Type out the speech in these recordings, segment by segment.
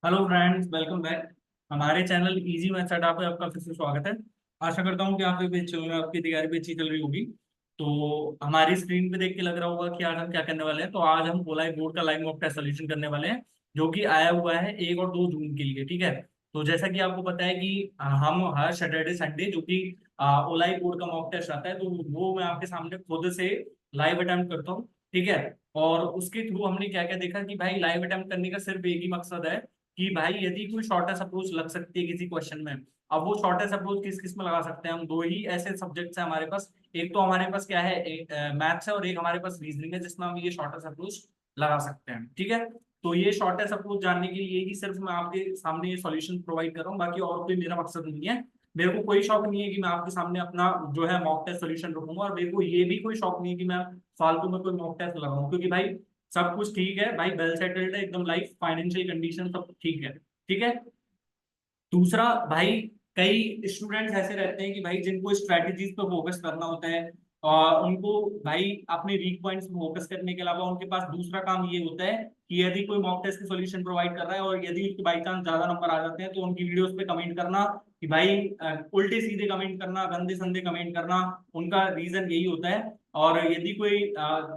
Hello friends, welcome back. हमारे channel easy maths अड्डा पे आपका फिर से स्वागत है। आशा करता हूँ कि आपके भी अच्छे होंगे, आपकी तैयारी भी अच्छी चल रही होगी। तो हमारी स्क्रीन पे देख के लग रहा होगा कि आज हम क्या करने वाले हैं। तो आज हम ओलाई बोर्ड का लाइव मॉक टेस्ट सोल्यूशन करने वाले हैं, जो कि आया हुआ है 1 और 2 जून के लिए। ठीक है। तो जैसा कि आपको पता है कि हम हर सैटरडे संडे जो कि ओलाई बोर्ड का मॉक टेस्ट आता है, तो वो मैं आपके सामने खुद से लाइव अटेम्प्ट करता हूँ। ठीक है। और उसके थ्रू हमने क्या क्या देखा कि भाई लाइव अटेम्प्ट करने का सिर्फ एक ही मकसद है कि भाई यदि कोई शॉर्टेस्ट अप्रोच लग सकती है किसी क्वेश्चन में। अब वो शॉर्टेस्ट अप्रोच किस किस में लगा सकते हैं, हम दो ही ऐसे सब्जेक्ट्स हैं हमारे पास। एक तो हमारे पास क्या है, एक मैथ्स है, और एक हमारे पास रीजनिंग है, जिसमें हम ये शॉर्टेस्ट अप्रोच लगा सकते हैं। ठीक है। तो ये शॉर्टेस्ट अप्रोच जानने के लिए ही सिर्फ मैं आपके सामने ये सॉल्यूशन प्रोवाइड कर रहा हूँ, बाकी और कोई मेरा मकसद नहीं है। मेरे को कोई शौक नहीं है कि मैं आपके सामने अपना जो है मॉक टेस्ट सोल्यूशन रखूंगा, और मेरे को ये भी कोई शौक नहीं है कि मैं फालतू में कोई मॉक टेस्ट लगाऊं, क्योंकि भाई सब कुछ ठीक है भाई, वेल सेटल्ड है एकदम, लाइफ फाइनेंशियल कंडीशन सब ठीक है। ठीक है। दूसरा भाई, कई स्टूडेंट्स ऐसे रहते हैं कि भाई जिनको स्ट्रेटजीज पे फोकस करना होता है, और उनको भाई अपने वीक पॉइंट्स पे फोकस करने के अलावा उनके पास दूसरा काम ये होता है कि यदि कोई मॉक टेस्ट की सॉल्यूशन प्रोवाइड कर रहा है और यदि उसके बाई चांस ज्यादा नंबर आ जाते हैं, तो उनकी वीडियोस पे कमेंट करना कि भाई उल्टे सीधे कमेंट करना, गंदे संदे कमेंट करना, उनका रीजन यही होता है। और यदि कोई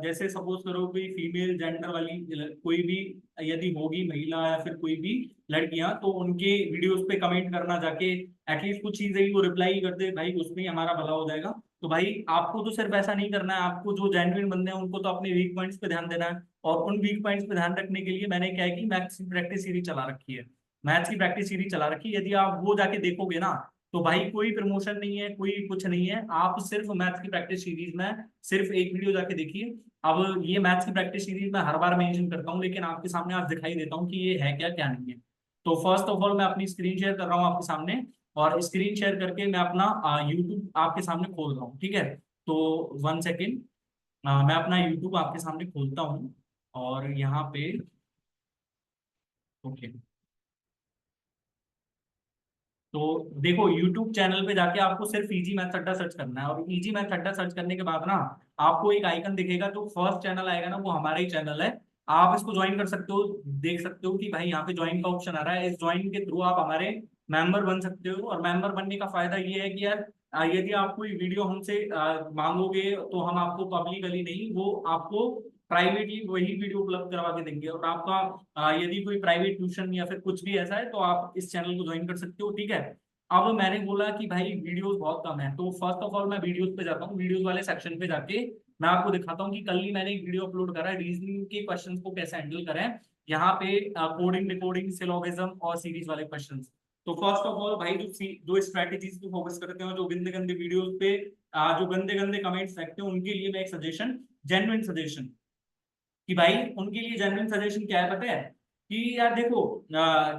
जैसे सपोज करो कोई फीमेल जेंडर वाली कोई भी यदि होगी महिला या फिर कोई भी लड़कियां, तो उनके वीडियोस पे कमेंट करना जाके, एटलीस्ट कुछ चीजें ही वो रिप्लाई कर दे भाई, उसमें ही हमारा भला हो जाएगा। तो भाई आपको तो सिर्फ ऐसा नहीं करना है, आपको जो जेन्युइन बंदे हैं उनको तो अपने वीक पॉइंट्स पे ध्यान देना है। और उन वीक पॉइंट्स पे ध्यान रखने के लिए मैंने क्या है कि मैथ्स की प्रैक्टिस सीरीज चला रखी है। मैथ्स की प्रैक्टिस सीरीज चला रखी है, यदि आप वो जाके देखोगे ना, तो भाई कोई प्रमोशन नहीं है, कोई कुछ नहीं है, आप सिर्फ मैथ्स की प्रैक्टिस सीरीज में सिर्फ एक वीडियो जाके देखिए। अब ये मैथ्स की प्रैक्टिस सीरीज मैं हर बार मेंशन करता हूँ, लेकिन आपके सामने आज दिखाई देता हूँ कि ये है क्या क्या नहीं है। तो फर्स्ट ऑफ ऑल मैं अपनी स्क्रीन शेयर कर रहा हूँ आपके सामने, और स्क्रीन शेयर करके मैं अपना यूट्यूब आपके सामने खोल रहा हूँ। ठीक है। तो 1 सेकेंड, मैं अपना यूट्यूब आपके सामने खोलता हूँ, और यहाँ पे ओके। तो देखो यूट्यूब चैनल पे जाके आपको सिर्फ इजी मैथ अड्डा सर्च करना है, और इजी मैथ अड्डा सर्च करने के बाद ना आपको एक आइकन दिखेगा, जो फर्स्ट चैनल आएगा ना वो हमारा ही चैनल है। आप इसको ज्वाइन कर सकते हो, देख सकते हो कि भाई यहाँ पे ज्वाइन का ऑप्शन आ रहा है। इस ज्वाइन के थ्रू आप हमारे मेंबर बन सकते हो, और मेंबर बनने का फायदा ये है कि यार यदि आप कोई वीडियो हमसे मांगोगे, तो हम आपको पब्लिकली नहीं, वो आपको प्राइवेटली वही वीडियो उपलब्ध करवा के देंगे। और आपका यदि कोई प्राइवेट ट्यूशन या फिर कुछ भी ऐसा है, तो आप इस चैनल को ज्वाइन कर सकते हो। ठीक है। अब मैंने बोला कि भाई वीडियोस बहुत कम है, तो फर्स्ट ऑफ ऑल मैं वीडियोस पे जाता हूँ, वीडियोस वाले सेक्शन पे जाके मैं आपको दिखाता हूँ कि कल ही मैंने एक वीडियो अपलोड करा है, रीजनिंग के क्वेश्चंस को कैसे हैंडल करें। यहाँ पे कोडिंग, डिकोडिंग, सिलोगिज्म और सीरीज वाले क्वेश्चंस। तो फर्स्ट ऑफ ऑल भाई, जो स्ट्रेटेजीज पे फोकस करते हैं, जो गंदे गंदे वीडियोस पे जो गंदे गंदे कमेंट्स फेंकते हैं, उनके लिए मैं एक सजेशन, जेन्युइन सजेशन, कि भाई उनके लिए जेन्युइन सजेशन क्या है पता है, कि यार देखो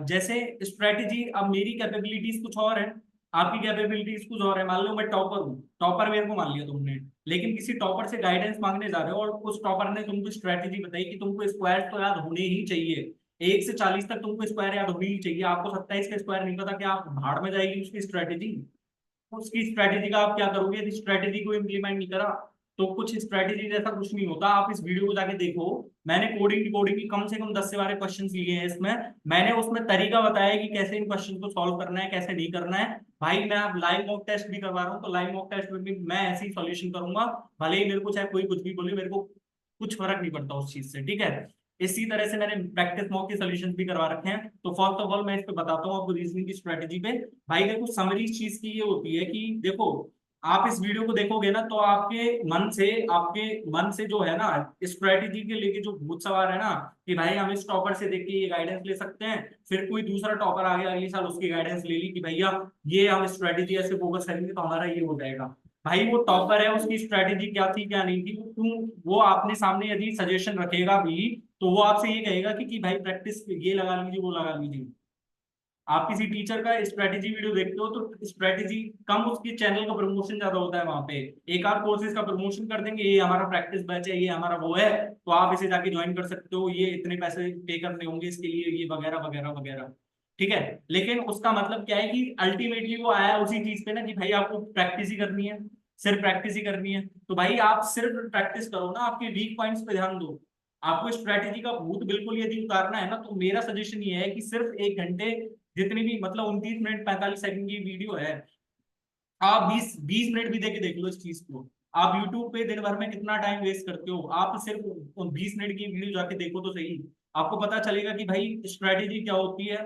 जैसे स्ट्रेटेजी, अब मेरी कैपेबिलिटीज कुछ और है, आपकी कैपेबिलिटीज कुछ और है। मान लो मैं टॉपर हूँ, टॉपर मेरे को मान लिया तुमने, लेकिन किसी टॉपर से गाइडेंस मांगने जा रहे हो, और उस टॉपर ने तुमको स्ट्रेटेजी बताई कि तुमको स्क्वायर तो याद होने ही चाहिए, 1 से 40 तक तुमको स्क्वायर याद होनी ही चाहिए, आपको 27 का स्क्वायर नहीं पता, कि आप भाड़ में जाएगी उसकी स्ट्रेटेजी। उसकी स्ट्रेटेजी का आप क्या करोगे यदि स्ट्रेटेजी को इम्प्लीमेंट नहीं करा? तो कुछ स्ट्रेटेजी जैसा कुछ नहीं होता। आप इस वीडियो को जाके देखो, मैंने कोडिंग कोडिंग की कम से कम 10 से 12 क्वेश्चन लिए हैं इसमें। मैंने उसमें तरीका बताया कि कैसे इन क्वेश्चन को सॉल्व करना है, कैसे नहीं करना है। भाई मैं अब लाइव मॉक टेस्ट भी करवा रहा हूँ, तो लाइव मॉक टेस्ट में भी मैं ऐसे ही सॉल्यूशन करूंगा, भले ही मेरे को चाहे कोई कुछ भी बोले, मेरे को कुछ फर्क नहीं पड़ता उस चीज से। ठीक है। इसी तरह से मैंने प्रैक्टिस मॉक के सॉल्यूशंस भी करवा रखे हैं। तो फर्स्ट ऑफ ऑल मैं इस पे बताता हूँ आपको रीजनिंग की स्ट्रेटेजी पे। भाई देखो, समरी इस चीज की ये होती है कि देखो, आप इस वीडियो को देखोगे ना, तो आपके मन से जो है ना, स्ट्रेटेजी के लेके जो भूत सवार है ना, कि भाई हम इस टॉपर से देख के ये गाइडेंस ले सकते हैं, फिर कोई दूसरा टॉपर आ गया अगले साल, उसकी गाइडेंस ले ली कि भैया ये हम स्ट्रेटेजी ऐसे फोकस करेंगे तो हमारा ये हो जाएगा। भाई वो टॉपर है, उसकी स्ट्रेटेजी क्या थी क्या नहीं थी, वो आपने सामने यदि सजेशन रखेगा भी, तो वो आपसे ये कहेगा कि भाई प्रैक्टिस ये लगा लीजिए, वो लगा लीजिए। आप किसी टीचर का स्ट्रेटेजी वीडियो देखते हो, तो स्ट्रेटेजी कम, उसकी चैनल का प्रमोशन ज्यादा होता है वहां पे। एक आध कोर्सेज का प्रमोशन कर देंगे, ये हमारा प्रैक्टिस बैच है, ये हमारा वो है, तो आप इसे जाके ज्वाइन कर सकते हो, ये इतने पैसे पे करने होंगे इसके लिए, ये वगैरह वगैरह वगैरह। ठीक है। लेकिन उसका मतलब क्या है कि अल्टीमेटली वो आया उसी चीज पे ना, कि भाई आपको प्रैक्टिस ही करनी है, सिर्फ प्रैक्टिस ही करनी है। तो भाई आप सिर्फ प्रैक्टिस करो ना, आपके वीक पॉइंट्स पे ध्यान दो। आपको स्ट्रेटेजी का भूत बिल्कुल यदि उतारना है ना, तो मेरा सजेशन ये है कि सिर्फ 1 घंटे, जितनी भी मतलब 29 मिनट 45 सेकंड की वीडियो है, आप 20 20 मिनट भी देख लो इस चीज को। आप यूट्यूब पे दिन भर में कितना टाइम वेस्ट करते हो, आप सिर्फ 20 मिनट की वीडियो जाके देखो तो सही। आपको पता चलेगा कि भाई स्ट्रेटेजी क्या होती है,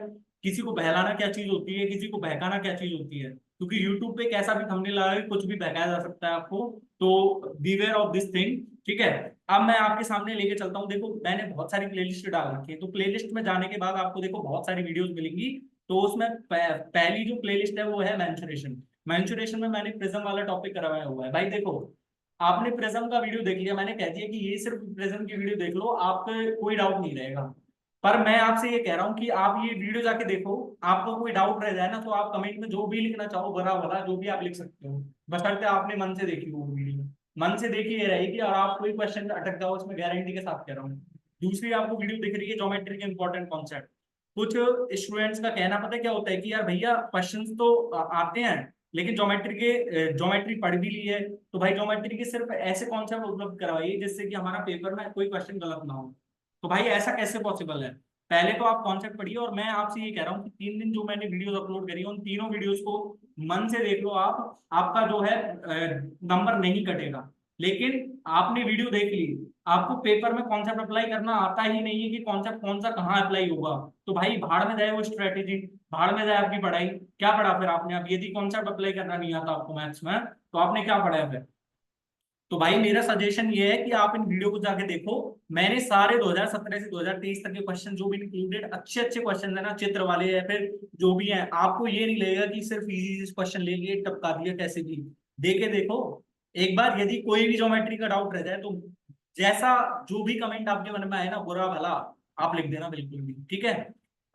किसी को बहलाना क्या चीज होती है, किसी को बहकाना क्या चीज होती है, क्योंकि यूट्यूब पे कैसा भी थंबनेल लगा के कुछ भी बहकाया जा सकता है आपको। तो बीवेयर ऑफ दिस थिंग, ठीक है। अब मैं आपके सामने लेके चलता हूँ, देखो मैंने बहुत सारी प्लेलिस्ट डाल रखी है, तो प्लेलिस्ट में जाने के बाद आपको देखो बहुत सारी वीडियोस मिलेंगी। तो उसमें पहली जो प्लेलिस्ट है वो है मैंसुरेशन। मैंसुरेशन में मैंने प्रिज्म वाला टॉपिक करवाया हुआ है। भाई देखो, आपने प्रिज्म का वीडियो देख लिया, मैंने कह दिया कि ये सिर्फ प्रिज्म की वीडियो देख लो, आपको कोई डाउट नहीं रहेगा। पर मैं आपसे ये कह रहा हूँ कि आप ये वीडियो जाके देखो, आपको कोई डाउट रह जाए ना, तो आप कमेंट में जो भी लिखना चाहो, भरा भरा जो भी आप लिख सकते हो, बशर्ते आपने मन से देखी हो वो वीडियो। मन से देखी ये रहेगी, और आप कोई क्वेश्चन अटक जाओ इसमें, गारंटी के साथ कह रहा हूँ। दूसरी आपको वीडियो दिख रही है ज्योमेट्री के इंपॉर्टेंट कॉन्सेप्ट। कुछ स्टूडेंट्स का कहना पता है क्या होता है कि यार भैया क्वेश्चंस तो आते हैं, लेकिन ज्योमेट्री पढ़ भी ली है, तो भाई ज्योमेट्री के सिर्फ ऐसे कॉन्सेप्ट उपलब्ध करवाइए जिससे कि हमारा पेपर में कोई क्वेश्चन गलत ना हो। तो भाई ऐसा कैसे पॉसिबल है? पहले तो आप कॉन्सेप्ट पढ़िए, और मैं आपसे ये कह रहा हूँ कि 3 दिन जो मैंने वीडियोस अपलोड करी है, उन तीनों वीडियोस को मन से देख लो आप, आपका जो है नंबर नहीं कटेगा। लेकिन आपने वीडियो देख ली, आपको पेपर में कॉन्सेप्ट अप्लाई करना आता ही नहीं है कि कॉन्सेप्ट कौन सा कहाँ अप्लाई होगा, तो भाई भाड़ में जाए वो स्ट्रेटेजी, भाड़ में जाए आपकी पढ़ाई। क्या पढ़ा फिर आपने? अब यदि कॉन्सेप्ट अप्लाई करना नहीं आता आपको मैथ्स में, तो आपने क्या पढ़ा है फिर? तो भाई मेरा सजेशन ये है कि आप इन वीडियो को जाके देखो। मैंने सारे 2017 से 2023 तक के क्वेश्चन जो भी इंक्लूडेड, अच्छे अच्छे क्वेश्चन है ना, चित्र वाले या फिर जो भी हैं, आपको ये नहीं लगेगा कि सिर्फ इजी क्वेश्चन ले लिए टपका दिया कैसे भी। देखे देखो एक बार, यदि कोई भी ज्योमेट्री का डाउट रह जाए तो जैसा जो भी कमेंट आपके मन में आए ना, बुरा भला, आप लिख देना बिल्कुल भी, ठीक है।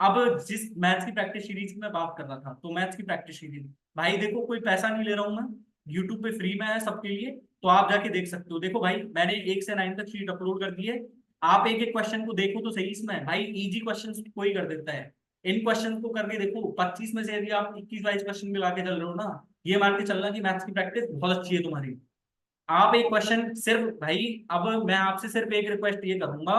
अब जिस मैथ्स की प्रैक्टिस सीरीज की मैं बात कर रहा था, तो मैथ्स की प्रैक्टिस सीरीज, भाई देखो कोई पैसा नहीं ले रहा हूं मैं, यूट्यूब पे फ्री में है सबके लिए, तो आप जाके देख सकते हो। देखो भाई मैंने 1 से 9 तक शीट अपलोड कर दी है, आप एक एक क्वेश्चन को देखो तो सही। इसमें भाई इजी क्वेश्चन कोई कर देता है, इन क्वेश्चन को करके देखो, 25 में से यदि आप 21 22 क्वेश्चन मिला के चल रहे हो ना, ये मान के चलना कि मैथ्स की प्रैक्टिस बहुत अच्छी है तुम्हारी। आप एक क्वेश्चन सिर्फ भाई, अब मैं आपसे सिर्फ एक रिक्वेस्ट ये करूंगा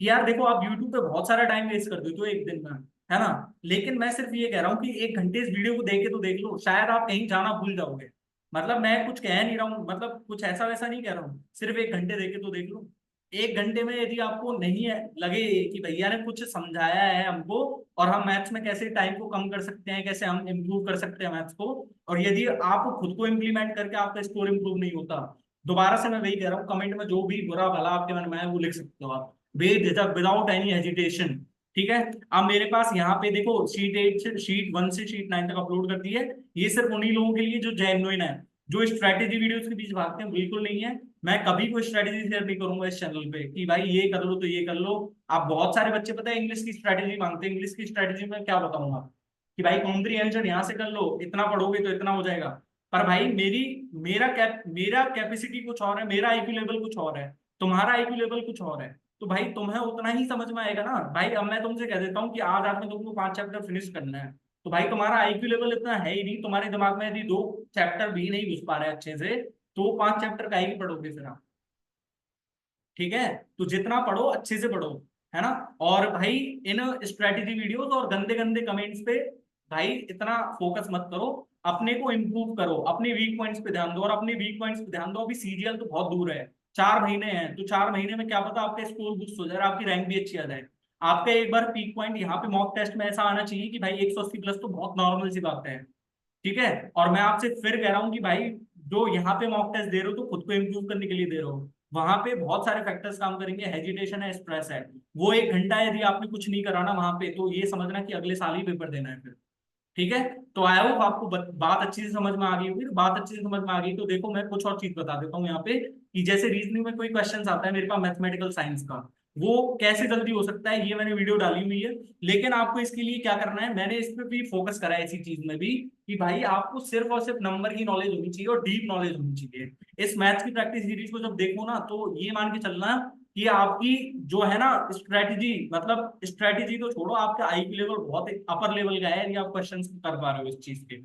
कि यार देखो, आप यूट्यूब पे बहुत सारा टाइम वेस्ट कर देते हो एक दिन में, है ना, लेकिन मैं सिर्फ ये कह रहा हूँ कि 1 घंटे इस वीडियो को देख के तो देख लो, शायद आप कहीं जाना भूल जाओगे। मतलब मैं कुछ कह नहीं रहा हूँ, मतलब कुछ ऐसा वैसा नहीं कह रहा हूँ, सिर्फ 1 घंटे देख के तो देख लो। 1 घंटे में यदि आपको नहीं है लगे कि भैया ने कुछ समझाया है हमको, और हम मैथ्स में कैसे टाइम को कम कर सकते हैं, कैसे हम इम्प्रूव कर सकते हैं मैथ्स को, और यदि आप खुद को इम्प्लीमेंट करके आपका स्कोर इम्प्रूव नहीं होता, दोबारा से मैं वही कह रहा हूँ, कमेंट में जो भी बुरा भला आपके मन में है वो लिख सकते हो आप, बेझिझक, विदाउट एनी हेजिटेशन, ठीक है। अब मेरे पास यहाँ पे देखो शीट 1 से शीट 9 तक अपलोड कर दी है। ये सिर्फ उन्हीं लोगों के लिए जो जेन्युइन है, जो स्ट्रैटेजी वीडियोस के बीच भागते हैं, बिल्कुल नहीं है। मैं कभी कोई स्ट्रैटेजी शेयर नहीं करूंगा इस चैनल पे कि भाई ये कर लो तो ये कर लो। आप बहुत सारे बच्चे पता है इंग्लिश की स्ट्रैटेजी मांगते हैं, इंग्लिश की स्ट्रैटेजी में क्या बताऊंगा कि भाई कॉम्प्रीहेंशन यहाँ से कर लो, इतना पढ़ोगे तो इतना हो जाएगा। पर भाई मेरा कैपेसिटी कुछ और है, मेरा आईक्यू लेवल कुछ और है, तुम्हारा आईक्यू लेवल कुछ और है। तो भाई तुम्हें उतना ही समझ में आएगा ना भाई। अब मैं तुमसे कह देता हूँ कि आज रात में तुमको 5 चैप्टर फिनिश करना है, तो भाई तुम्हारा आईक्यू लेवल इतना है ही नहीं, तुम्हारे दिमाग में यदि 2 चैप्टर भी नहीं घुस पा रहे अच्छे से, तो 5 चैप्टर का ही पढ़ोगे फिर आप, ठीक है। तो जितना पढ़ो अच्छे से पढ़ो, है ना। और भाई इन स्ट्रेटेजी वीडियोस और गंदे गंदे कमेंट्स पे भाई इतना फोकस मत करो, अपने को इम्प्रूव करो, अपने वीक पॉइंट्स पे ध्यान दो, और अपने वीक पॉइंट्स पे ध्यान दो। अभी सीरियल तो बहुत दूर है, 4 महीने हैं, तो 4 महीने में क्या पता आपका स्कोर बूस्ट हो जाए, आपकी रैंक भी अच्छी आ जाए। आपका एक बार पीक पॉइंट यहाँ पे मॉक टेस्ट में ऐसा आना चाहिए कि भाई 180 प्लस तो बहुत नॉर्मल सी बात है, ठीक है। और मैं आपसे फिर कह रहा हूँ कि भाई जो यहाँ पे मॉक टेस्ट दे रहे हो तो खुद को इम्प्रूव करने के लिए दे रहे हो, वहां पे बहुत सारे फैक्टर्स काम करेंगे, हेजिटेशन है, स्ट्रेस है। वो 1 घंटा यदि आपने कुछ नहीं करा ना वहां पे, तो ये समझना कि अगले साल ही पेपर देना है फिर, ठीक है। तो आई होप आपको बात अच्छी से समझ में आ गई होगी। तो बात अच्छी से समझ में आ गई तो देखो मैं कुछ और चीज बता देता हूँ यहाँ पे, कि जैसे रीजनिंग में कोई क्वेश्चन आता है मेरे पास मैथमेटिकल साइंस का, वो कैसे जल्दी हो सकता है, ये मैंने वीडियो डाली हुई है। लेकिन आपको इसके लिए क्या करना है, मैंने इस पे भी फोकस करा है इसी चीज में भी, कि भाई आपको सिर्फ और सिर्फ नंबर की नॉलेज होनी चाहिए और डीप नॉलेज होनी चाहिए। इस मैथ्स की प्रैक्टिस सीरीज को जब देखो ना, तो ये मान के चलना कि आपकी जो है ना स्ट्रेटेजी, मतलब स्ट्रेटेजी तो छोड़ो, आपका आईक्यू लेवल बहुत अपर लेवल का है यदि आप क्वेश्चंस कर पा रहे हो इस चीज के।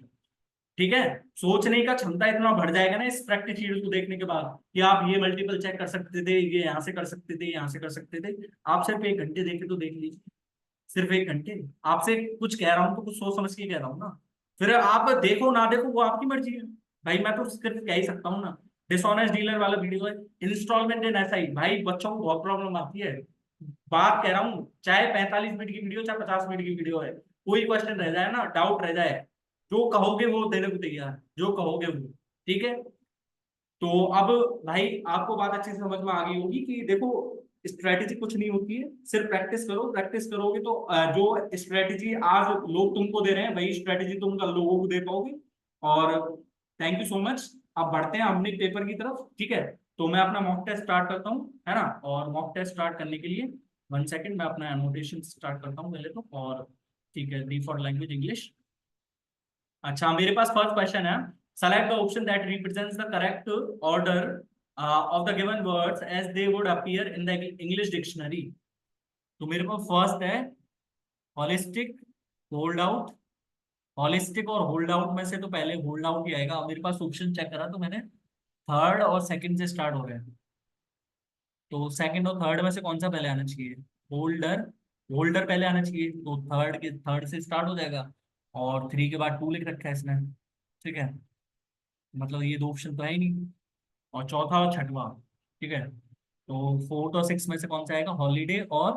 ठीक है। सोचने का क्षमता इतना बढ़ जाएगा ना इस प्रैक्टिस शीट को देखने के बाद कि आप ये मल्टीपल चेक कर सकते थे, ये यहाँ से कर सकते थे, यहाँ से कर सकते थे। आप सिर्फ 1 घंटे देखे तो देख लीजिए, सिर्फ 1 घंटे। आपसे कुछ कह रहा हूँ तो कुछ सोच समझ के कह रहा हूँ ना। फिर आप देखो ना देखो वो आपकी मर्जी है भाई, मैं तो सिर्फ कह ही सकता हूँ ना। डिसऑनेस्ट डीलर वाला वीडियो है, इंस्टॉलमेंट एंड एसआई, भाई बच्चों को बहुत प्रॉब्लम आती है। बात कह रहा हूँ, चाहे 45 मिनट की वीडियो चाहे 50 मिनट की वीडियो है, कोई क्वेश्चन रह जाए ना, डाउट रह जाए, जो कहोगे वो देने को तैयार, जो कहोगे वो। ठीक है। तो अब भाई आपको बात अच्छे से समझ में आ गई होगी कि देखो, स्ट्रेटेजी कुछ नहीं होती है, सिर्फ प्रैक्टिस करो। प्रैक्टिस करोगे तो जो स्ट्रेटेजी आज लोग तुमको दे रहे हैं वही स्ट्रेटेजी तुम कल लोगों को दे पाओगे। और थैंक यू सो मच। अब बढ़ते हैं अपने पेपर की तरफ, ठीक है। तो मैं अपना मॉक टेस्ट स्टार्ट करता हूँ, है ना। और मॉक टेस्ट स्टार्ट करने के लिए 1 सेकेंड, मैं अपना एनोटेशन स्टार्ट करता हूँ पहले तो। और ठीक है, डी फॉर लैंग्वेज इंग्लिश। अच्छा, मेरे पास फर्स्ट क्वेश्चन है। Select the option that represents the correct order of the given words as they would appear in the English dictionary. तो मेरे पास फर्स्ट है हॉलिस्टिक, होल्ड आउट। हॉलिस्टिक और hold out में से तो पहले होल्ड आउट ही आएगा। मेरे पास ऑप्शन चेक करा तो मैंने थर्ड और सेकंड से स्टार्ट हो रहा है। तो सेकंड और थर्ड में से कौन सा पहले आना चाहिए? होल्डर। होल्डर पहले आना चाहिए, तो थर्ड से स्टार्ट हो जाएगा। और 3 के बाद 2 लिख रखा है इसने। ठीक है, मतलब ये दो ऑप्शन तो है ही नहीं। और चौथा और छठवां। ठीक है, तो फोर्थ और सिक्स में से कौन सा आएगा? हॉलीडे और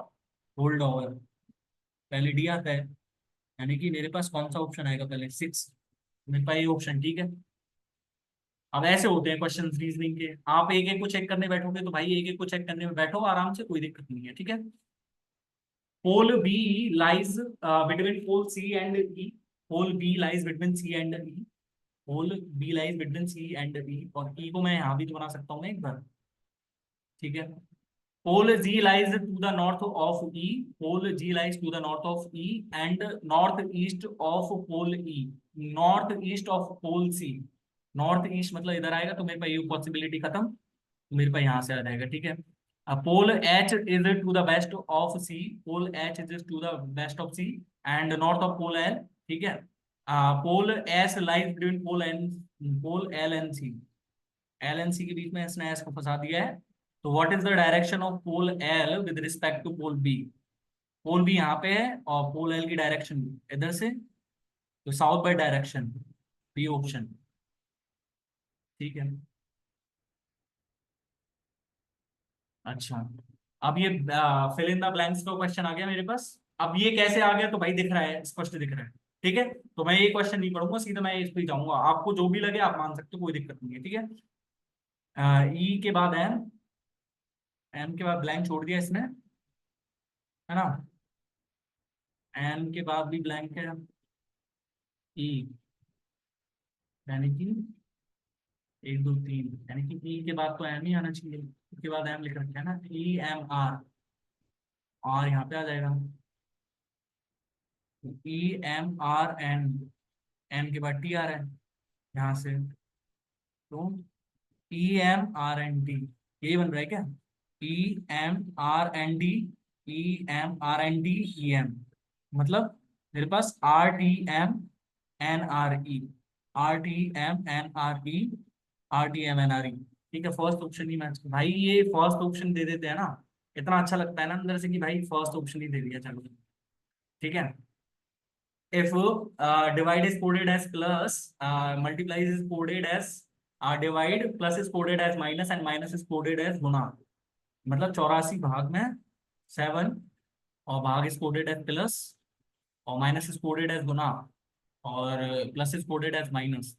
होल्ड ओवर। पहले डी आता है, यानी कि मेरे पास कौन सा ऑप्शन आएगा पहले? सिक्स। मेरे पास ये ऑप्शन ठीक है। अब ऐसे होते हैं क्वेश्चन रीजनिंग के, आप एक एक को चेक करने बैठोगे तो भाई एक एक को चेक करने में बैठो आराम से, कोई दिक्कत नहीं है। ठीक है। Pole B lies between pole C and E. Pole B lies between C and E. Pole B lies between C and E, और ई को मैं यहाँ भी तो बना सकता हूँ ना एक बार। ठीक है। Pole G lies to the north of E. Pole G lies to the north of E and northeast of Pole E. Northeast of Pole C. North east मतलब इधर आएगा तो मेरे पास ये पॉसिबिलिटी खत्म, तो मेरे पास यहाँ से आ जाएगा। ठीक है। Pole H is to the west of C. Pole H is to the west of C and north of pole L. ठीक है। Pole S lies between pole N, pole L and C. L N C के बीच में इसने S को फंसा दिया है। तो what is the direction of pole L with respect to pole B? Pole B यहाँ पे है और पोल एल की डायरेक्शन इधर से, तो south by direction, B option. ठीक है। अच्छा, अब ये फिल इन द ब्लैंक्स का क्वेश्चन आ गया मेरे पास। अब ये कैसे आ गया? तो भाई दिख रहा है, स्पष्ट दिख रहा है। ठीक है, तो मैं ये क्वेश्चन नहीं पढ़ूंगा, सीधा मैं इस पे ही जाऊंगा। आपको जो भी लगे आप मान सकते हो, कोई दिक्कत नहीं है। ठीक है। ई के बाद एम, एम के बाद ब्लैंक छोड़ दिया इसने, है ना। एन के बाद भी ब्लैंक है। ई, यानी कि 1 2 3, यानी कि ई के बाद तो एम ही आना चाहिए। उसके बाद एम लिख रखा है ना, ई एम आर, और यहाँ पे आ जाएगा E M R N. N के बाद टी आ रहा है यहाँ से, तो E M R N T, यही बन रहा है क्या? E M R N D, E M R N D, E M, मतलब मेरे पास R T M N R E, R T M N R E, R T M N R E. ठीक है, फर्स्ट ऑप्शन ही match भाई, ये first option दे देते हैं ना, इतना अच्छा लगता है ना अंदर से कि भाई फर्स्ट ऑप्शन ही दे दिया, चलो। ठीक है। if divide is coded as plus, multiply is coded as divide, plus is coded as minus and minus is coded as गुना। मतलब 84 भाग में 7, और भाग इज कोडेड एज प्लस, और माइनस इज कोडेड एज गुना, और प्लस इज कोडेड एज माइनस।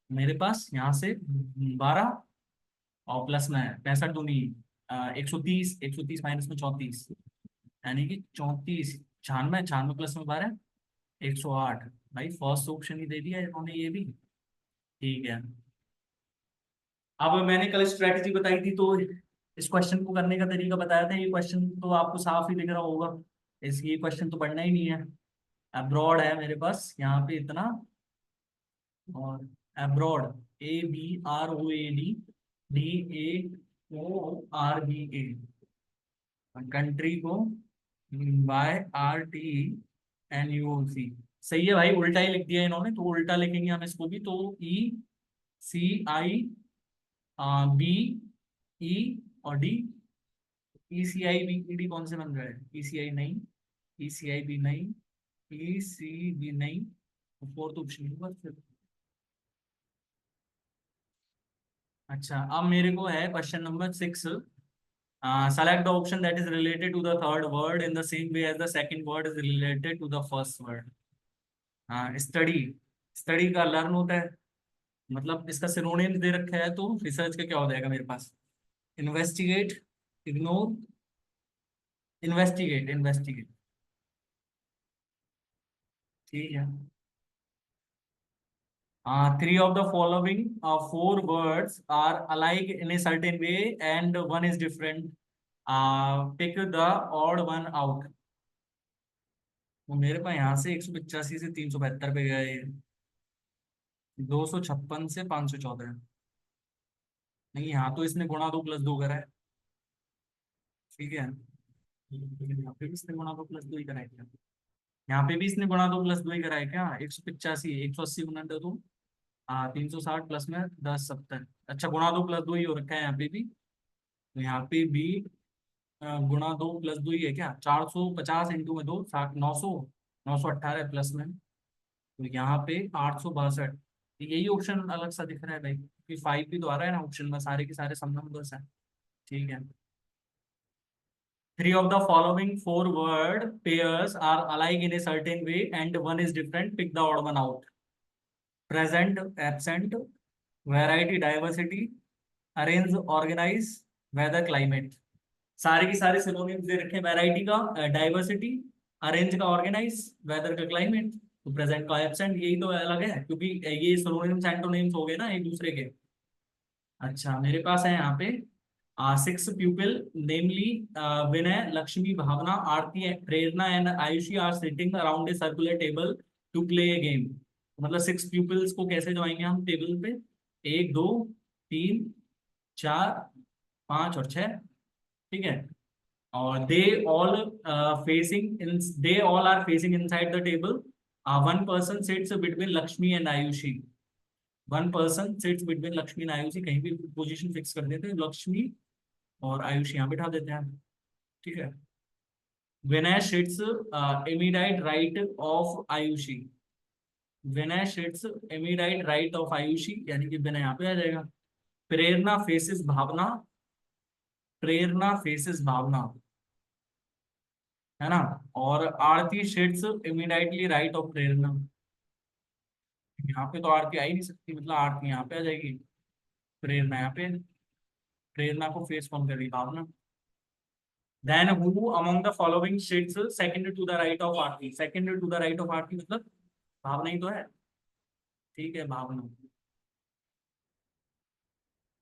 मेरे पास यहाँ से 12, और प्लस में 65 दूनी 130, 130 माइनस में 34, यानी कि 34, 96, 96 प्लस में 12, 108। भाई फर्स्ट ऑप्शन ही दे दिया इन्होंने ये भी। ठीक है। अब मैंने कल स्ट्रेटजी बताई थी, तो इस क्वेश्चन को करने का तरीका बताया था। ये क्वेश्चन तो आपको साफ ही दिख रहा होगा, इस ये क्वेश्चन तो पढ़ना ही नहीं है। अब्रॉड है मेरे पास यहाँ पे इतना, और अब्रॉड, ABROAD, DAORBA, कंट्री को YRTNUOC, सही है भाई, उल्टा ही लिख दिया इन्होंने, तो उल्टा लिखेंगे हम इसको भी। तो ECI, बी, ई और डी। ECI, BED कौन से बन रहा है? ECI नहीं, ECI भी नहीं, EC भी नहीं, फोर्थ ऑप्शन होगा फिर। अच्छा, अब मेरे को है question number 6। Select the option that is related to the third word in the same way as the second word is related to the first word. हाँ, स्टडी। स्टडी का लर्न होता है, मतलब इसका सिनोनिम दे रखा है, तो रिसर्च का क्या हो जाएगा मेरे पास? Investigate, ignore, investigate, investigate. ठीक है। Three of the following four words are alike in a certain way and one is different. Pick the odd one out. तो मेरे पास यहाँ से 185 से 372 पे गए, 256 से 514। नहीं, यहाँ तो इसने गुणा 2 + 2 करा है। ठीक है, लेकिन यहाँ पे भी इसने गुणा 2 + 2 ही करा है क्या? यहाँ पे भी इसने गुणा 2 + 2 ही करा है क्या? 185, 180 गुना 2, 360 प्लस में 10, 70। अच्छा, गुणा 2 + 2 ही हो रखा है यहाँ पे भी। तो यहाँ पे भी गुणा 2 + 2 ही है क्या? 450 इंटू में 2, 60, 900, 918 प्लस में। तो यहाँ पे 862। यही ऑप्शन अलग सा दिख रहा है भाई, क्योंकि 5 भी तो आ रहा है ना ऑप्शन में, सारे के सारे सम नंबर्स हैं। ठीक है। Three of the following four word pairs are alike in a certain way and one is different. Pick the odd one out. Present, absent, variety, diversity, arrange, organize, weather, climate. सारे के सारे synonyms दे रखे हैं, variety का diversity, arrange का organise, weather का climate. तो present का एब्सेंट, यही तो अलग है, क्योंकि ये सिनोनिम्स एंटोनिम्स हो गए ना एक दूसरे के। अच्छा, मेरे पास है यहाँ पे 6 pupil, namely Vinay, Lakshmi, Bhavna, Aarti, Prerna and Ayushi are sitting around a circular table to play a game. मतलब 6 pupils को कैसे जोड़ेंगे हम टेबल पे? 1, 2, 3, 4, 5 और 6। ठीक है। और they all are facing inside the table. One person sits between Lakshmi and Ayushi. One person sits between Lakshmi and Ayushi, कहीं भी पोजीशन फिक्स कर देते हैं, लक्ष्मी और आयुष यहाँ बिठा देते हैं। ठीक है। Vinay sits immediate right of Ayushi. Vinay sits immediate right of Ayushi, यानी कि विनय यहाँ पे आ जाएगा। प्रेरणा फेसेस भावना, प्रेरणा फेसेस भावना, है ना। और आरती सिट्स इमीडिएटली राइट ऑफ प्रेरणा। यहाँ पे तो आरती आ ही नहीं सकती, मतलब आरती यहाँ पे आ जाएगी, प्रेरणा यहाँ पे। प्रेरणा को फेस कौन कर रही? भावना। Then who among the following sits second to the right of Aarti? second to the right of आरती मतलब भावना ही तो है। ठीक है, भावना।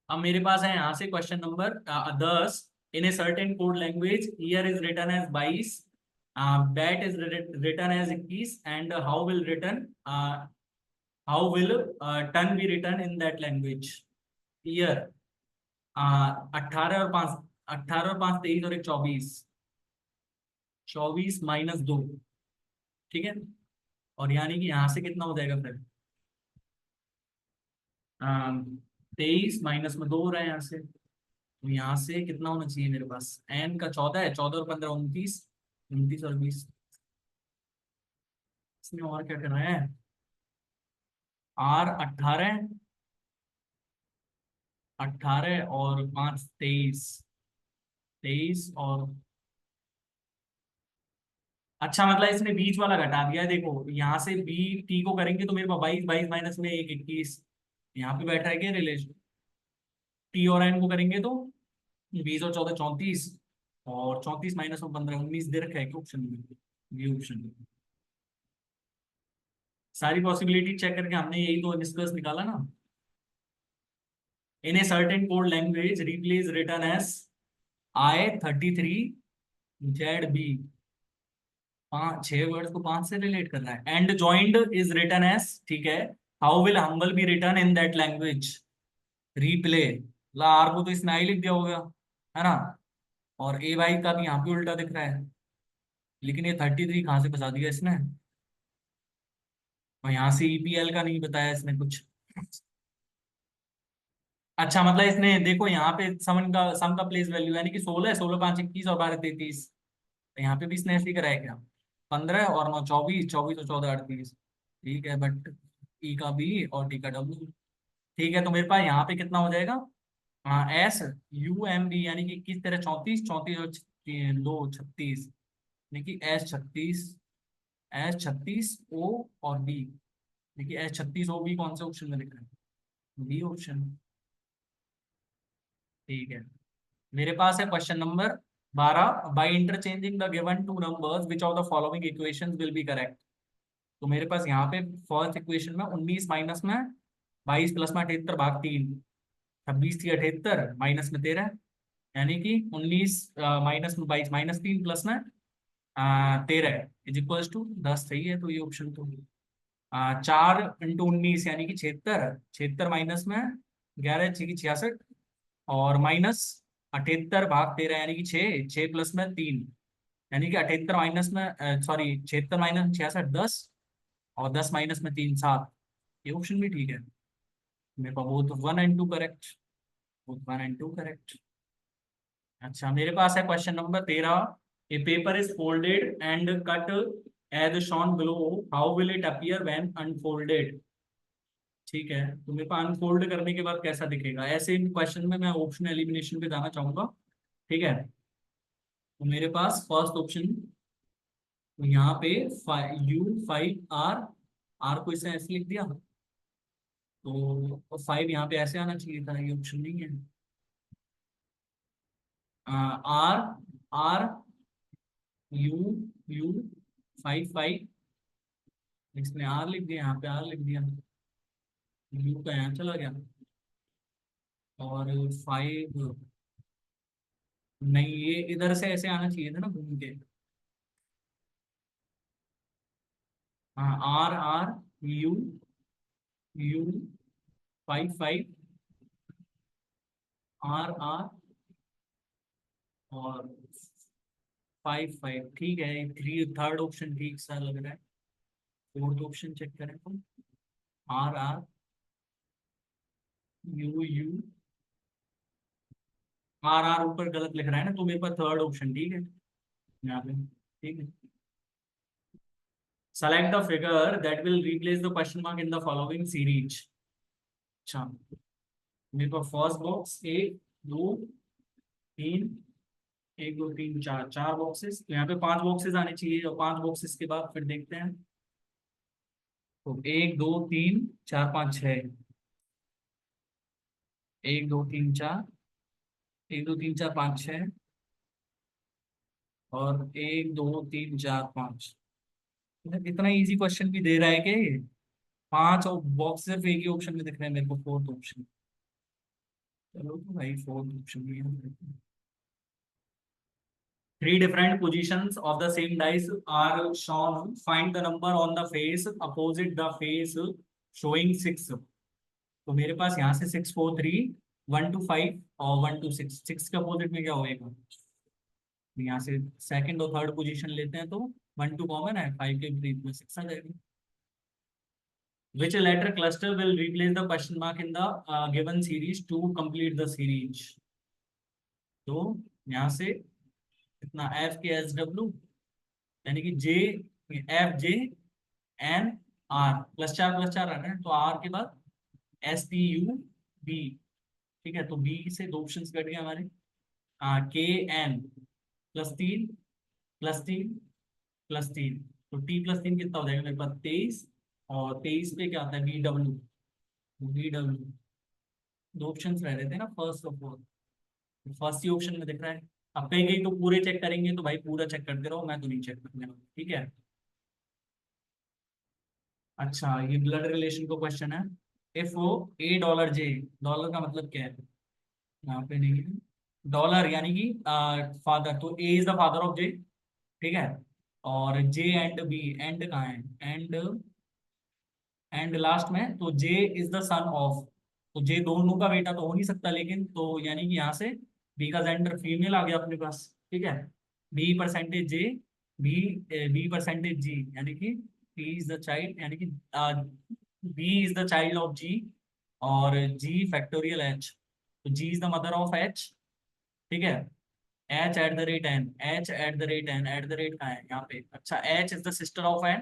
अब मेरे पास है यहाँ से question number 10। In a certain code language ear is written as 22, bat is written as 21 and how will ton be written in that language? Ear 18 और 5, 18 और 5 23 और एक 24, 24 - 2। ठीक है। और यानी कि यहाँ से कितना हो जाएगा फिर? 23 - 2 हो रहा है यहाँ से। तो यहाँ से कितना होना चाहिए मेरे पास? एन का 14 है, 14 और 15 29, 29 और 20। इसमें और क्या कर रहे हैं? आर 18, 18 और 5 23, 23 और अच्छा, मतलब इसने बीच वाला घटा दिया है। देखो यहाँ से बी टी को करेंगे तो मेरे पास 22, 22 माइनस में 1 21। यहाँ पे बैठ रहा है क्या रिलेशन? टी और एन को करेंगे तो 20 और 14 34, और 34 - 15 19 दे रखा है क्या ऑप्शन में? ये ऑप्शन में सारी पॉसिबिलिटी चेक करके हमने यही तो निष्कर्ष निकाला ना। In a certain code language replace return S I33 ZB। 6 words को 5 से रिलेट कर रहा है। And joined is return S, ठीक है। How will humble be return in that language? Replay. ला आर को तो इसने आई लिख दिया होगा, है ना। और ए वाई का भी यहाँ पे उल्टा दिख रहा है, लेकिन ये 33 कहाँ से फंसा दिया इसने? और यहाँ से ईपीएल का नहीं बताया इसने कुछ। अच्छा मतलब इसने देखो यहाँ पे सम का प्लेस वैल्यू यानी कि 16, 16 5 21 और 12 33। तो यहाँ पे भी इसने ऐसे ही कराया क्या? 15 और 9 24, 24 और 14 38। ठीक है, बट ई का बी और डी का डब्ल्यू। ठीक है, तो मेरे पास यहाँ पे कितना हो जाएगा? हाँ, एस यू एम बी यानी कि किस तरह 34, 34 और 2 36। यानी कि एस 36, एस 36 ओ और बी। देखिए एस 36 ओ बी कौन से ऑप्शन में लिख रहे हैं? B option. ठीक है, मेरे पास है question number 12। By interchanging the given two numbers which of the following equations will be correct. तो मेरे पास यहाँ पे फर्स्ट इक्वेशन में 19 माइनस में 22 प्लस में 78 भाग 3। 26 थी 78 माइनस में 13, यानी कि 19 माइनस में 22 माइनस 3 प्लस में 13 इज इक्वल्स टू 10। सही है, तो ये ऑप्शन तो 4 × 19 यानी कि 76, 76 माइनस में 11 की 66 और माइनस 78 भाग 13 यानी कि 6, 6 प्लस में 3 यानी कि 78 माइनस में सॉरी 76 माइनस 66 10 और 10 माइनस में 3 7। ये ऑप्शन भी ठीक है। मेरे पास both 1 and 2 correct, both 1 and 2 correct. अच्छा, मेरे पास है question number 13। A paper is folded and cut as shown below, how will it appear when unfolded. ठीक है, तो मेरे पास अनफोल्ड करने के बाद कैसा दिखेगा? ऐसे क्वेश्चन में मैं ऑप्शन एलिमिनेशन पे जाना चाहूंगा। ठीक है, तो मेरे पास फर्स्ट ऑप्शन यहाँ पे U5R, आर को इसने ऐसे लिख दिया, तो 5 यहाँ पे ऐसे आना चाहिए था, ये ऑप्शन नहीं है। आर आर यू यू 5 5, इसने आर लिख दिया, यहाँ पे आर लिख दिया, यू का यहाँ चला गया और 5 नहीं, ये इधर से ऐसे आना चाहिए था ना घूम के। हाँ, R R U U 5 5 R R और 5 5। ठीक है, थ्री थर्ड ऑप्शन ठीक सा लग रहा है। फोर्थ ऑप्शन चेक करें तो R R U U R R ऊपर गलत लिख रहा है ना, तो मेरे पास थर्ड ऑप्शन ठीक है यहाँ पे। ठीक है, select the figure that will replace the question mark in the following series. अच्छा, मेरे पास फर्स्ट बॉक्स 1 2 3, 1 2 3 4, 4 बॉक्सेस, तो यहाँ पे 5 बॉक्सेस आने चाहिए और 5 बॉक्सेस के बाद फिर देखते हैं। तो 1 2 3 4 5 6, 1 2 3 4, 1 2 3 4 5 6 और 1 2 3 4 5। इतना इजी क्वेश्चन भी दे रहा है कि 5 बॉक्स सिर्फ एक ही ऑप्शन में दिख रहे हैं मेरे को, फोर्थ ऑप्शन। चलो तो भाई फोर्थ ऑप्शन भी है। Three different positions of the same dice are shown. Find the number on the face opposite the face showing 6। तो मेरे पास यहाँ से 6 4 3 1 2 5 और 1 2 6, 6 के अपोजिट में क्या होएगा? यहाँ से सेकंड और थर्ड पोजीशन लेते हैं तो 1 2 कॉमन है, 5 के विपरीत में 6 आ जाएगा। Which letter cluster will replace the question mark in the given series to complete the series? तो यहाँ से कितना F के SW यानी कि J FJNR +4 +4 आ रहा है, तो R के बाद STUB। ठीक है, तो B से 2 ऑप्शन कट गए हमारे। KN +3 तो T +3 कितना हो जाएगा मेरे पास? 23 और 23 पे क्या आता है? BW। दो ऑप्शन रह रहे थे ना, फर्स्ट और फोर्थ। फर्स्ट ही ऑप्शन में दिख रहा है। अब कहीं कहीं तो पूरे चेक करेंगे, तो भाई पूरा चेक करते रहो, मैं तो नहीं चेक करने वाला। ठीक है, अच्छा ये ब्लड रिलेशन को क्वेश्चन है। इफ वो $, डॉलर का मतलब क्या है? यहाँ पे नहीं है डॉलर, यानी कि फादर, तो ए इज द फादर ऑफ जे। ठीक है, और जे एंड बी, एंड कहाँ है? एंड लास्ट में, तो जे इज द सन ऑफ, तो जे दोनों का बेटा तो हो नहीं सकता, लेकिन तो यानी कि यहाँ से बी का जेंडर फीमेल आ गया अपने पास। ठीक है, be percentage J, B be percentage जी, यानी कि P इज द चाइल्ड, यानी कि B is the child of G, और G फैक्टोरियल H, तो G is the mother of H, ठीक है। H at the rate N, H at the rate N, at the rate कहाँ है यहाँ पे, अच्छा H is the sister of N,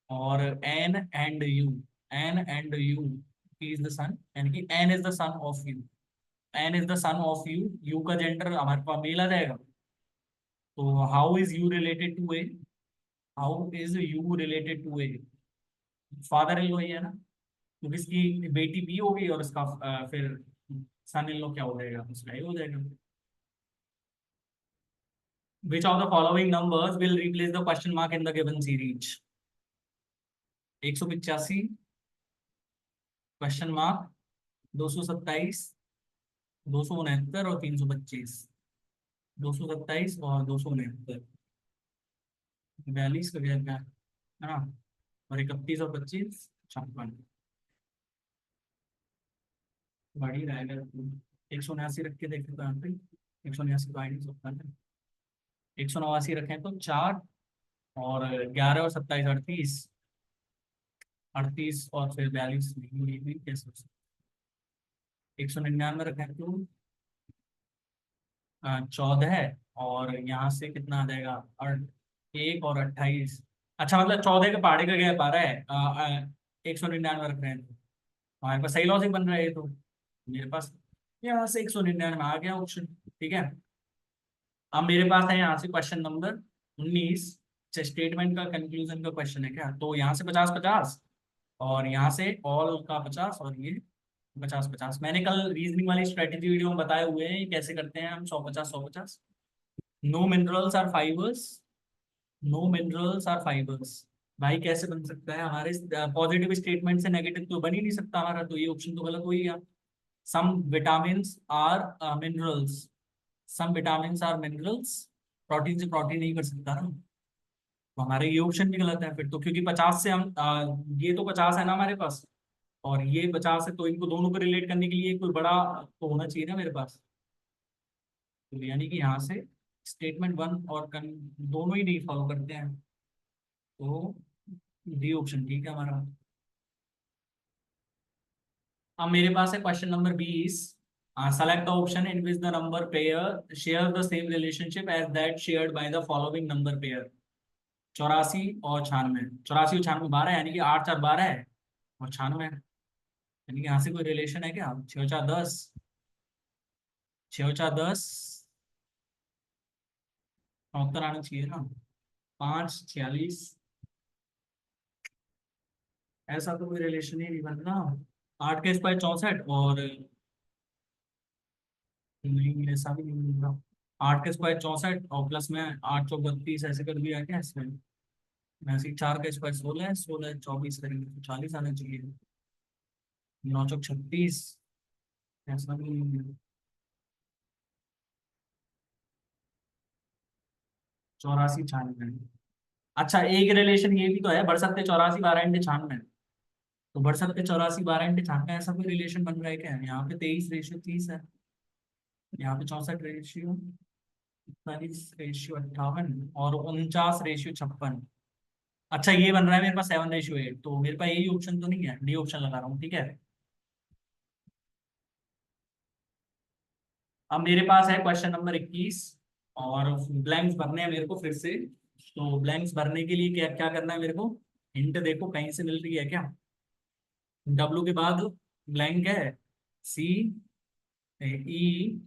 और N and U, N and U is the son, यानी कि N is the son of U, N is the son of U, U का gender हमारे पास मेल आ जाएगा, तो how is U related to A, how is U related to A, father in law ही है ना, क्योंकि इसकी बेटी बी होगी और इसका फिर सन इन लॉ क्या हो जाएगा, उसका ही हो जाएगा। Which of the following numbers will replace the question mark in the given series? 185, question mark, 227, 269 और 325, 227 और 269, 42 का क्या क्या है ना, और 31 और 25 56, बड़ी रहेगा। 179 रख के देखे तो यहाँ पे 179 तो आ ही नहीं सकता है, 189 रखें तो 4, और 11 और 27 38, 38 और फिर 42 नहीं, ये भी कैसे हो सकता, 199 रखें तो 14, और यहाँ से कितना आ जाएगा, और 1 और 28, अच्छा मतलब 14 के पहाड़े का क्या 12 है, 199 रख रहे हैं तो हमारे पास सही लॉजिक बन रहा है ये तो, मेरे पास यहाँ से 199 आ गया ऑप्शन, ठीक है। अब मेरे पास है यहाँ से क्वेश्चन नंबर 19, स्टेटमेंट का कंक्लूजन का क्वेश्चन है क्या, तो यहाँ से 50-50, और यहाँ से ऑल का 50, और ये 50-50, मैंने कल रीजनिंग वाली स्ट्रेटेजी वीडियो में बताए हुए हैं ये कैसे करते हैं हम, 100-50 100-50। No minerals are fibres, no minerals are fibres, भाई कैसे बन सकता है, हमारे पॉजिटिव स्टेटमेंट से नेगेटिव तो बन ही नहीं सकता हमारा, तो ये ऑप्शन तो गलत हो ही गया। Some vitamin are minerals, some vitamin are minerals, protein से प्रोटीन नहीं कर सकता ना, तो हमारे ये ऑप्शन भी गलत है फिर तो, क्योंकि 50 से हम ये तो 50 है ना हमारे पास, और ये 50 है, तो इनको दोनों को रिलेट करने के लिए कोई बड़ा तो होना चाहिए ना मेरे पास, तो यानी कि यहाँ से स्टेटमेंट वन और दोनों ही नहीं फॉलो करते हैं, तो डी ऑप्शन ठीक है हमारा। अब मेरे पास है question number 20, select the option in which the number pair share the same relationship as that shared by the following number pair. 84 और 96, 84 और 96 12, यानी कि 8 4 12 है, और 96, यानी कि यहाँ से कोई रिलेशन है क्या, 6 4 10, 6 4 10, उत्तर आना चाहिए ना, 5 46, ऐसा तो कोई रिलेशन ही नहीं बन रहा। 8 के स्क्वायर 64, और नहीं ऐसा भी नहीं बन रहा, 8 के स्क्वायर 64 और प्लस में 8 चौक 32, ऐसे कर दिया क्या इसमें, वैसे ही 4 का स्क्वायर 16 है, 16 24 करेंगे तो 40 आना चाहिए, 9 चौक 36, ऐसा भी नहीं है, 84 96, अच्छा एक रिलेशन ये भी तो है, बढ़ सकते 84 12 इंटू 96, तो बढ़ सकते 84 12 इंटू 96, ऐसा कोई रिलेशन बन रहा है क्या, यहाँ पे 23:30 है, यहाँ पे 64:41:58, और 49:56, अच्छा ये बन रहा है मेरे पास 7:8, तो मेरे पास यही ऑप्शन तो नहीं है, डी ऑप्शन लगा रहा हूँ, ठीक है। अब मेरे पास है क्वेश्चन नंबर 21, और ब्लैंक्स भरने हैं मेरे को फिर से, तो ब्लैंक्स भरने के लिए क्या क्या करना है मेरे को, हिंट देखो कहीं से मिल रही है क्या, डब्ल्यू के बाद ब्लैंक है, सी ई,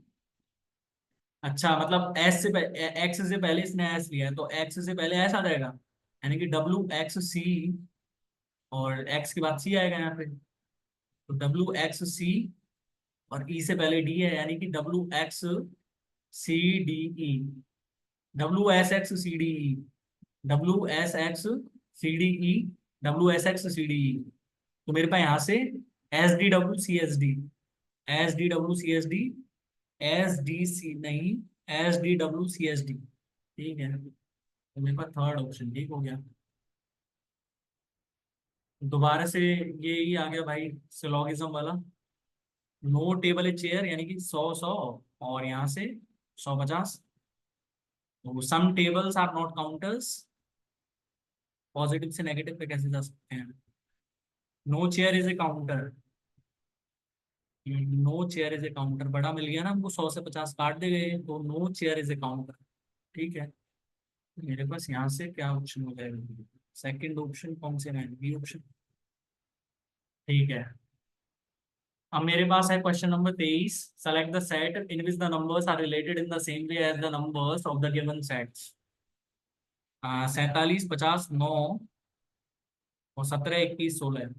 अच्छा मतलब एस से एक्स से पहले इसने एस लिया है, तो एक्स से पहले एस आ जाएगा, यानी कि डब्ल्यू एक्स सी, और एक्स के बाद सी आएगा यहाँ पे, तो डब्ल्यू एक्स सी, और ई से पहले डी है, यानी कि W X C D E, W S X C D E, W S X C D E, W S X C D E, तो मेरे पास यहाँ से S D W C S D, S D W C S D, S D C नहीं, S D W C S D, ठीक है, तो मेरे पास थर्ड ऑप्शन ठीक हो गया, दोबारा से ये आ गया भाई सिलोगिज्म वाला, नो टेबल ए चेयर, यानी कि 100 100, और यहाँ से 150, तो some tables are not counters, positive से नेगेटिव पे कैसे जा सकते हैं? No chair is a counter. No chair is a counter बड़ा मिल गया ना हमको, 100 से 50 काट दे गए, तो no chair is a counter. ठीक है। मेरे पास यहाँ से क्या ऑप्शन हो जाएगा? सेकंड ऑप्शन कौन से रहेंगे? B option. ठीक है। अब मेरे पास है question number 23। Select the set in which the numbers are related in the same way as the numbers of the given sets. 47, 50, 9 और 17, 21, 16।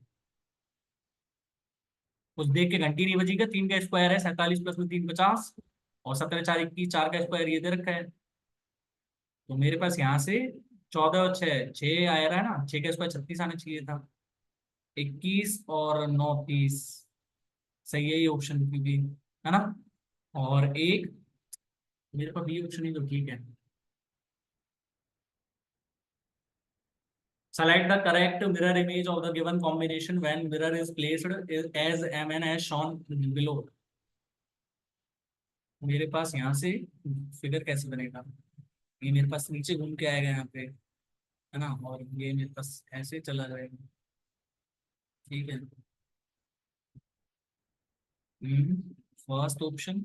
कुछ देख के घंटी नहीं बजी का, 3 का स्क्वायर है 47 प्लस में 3, 50 और 17, 4, 21, 4 का स्क्वायर ये दे रखा है। तो मेरे पास यहाँ से 14 और 6, 6 आ रहा है ना, 6 का स्क्वायर 36 आना चाहिए था। 21 और 9, 30। सही है ये ऑप्शन भी, है ना। और एक मेरे पास बी ऑप्शन ही तो ठीक है। Select the correct mirror image of the given combination when mirror is placed as mn as shown below। मेरे पास यहाँ से फिगर कैसे बनेगा? ये मेरे पास नीचे घूम के आएगा यहाँ पे, है ना, और ये मेरे पास ऐसे चला जाएगा। ठीक है। First option.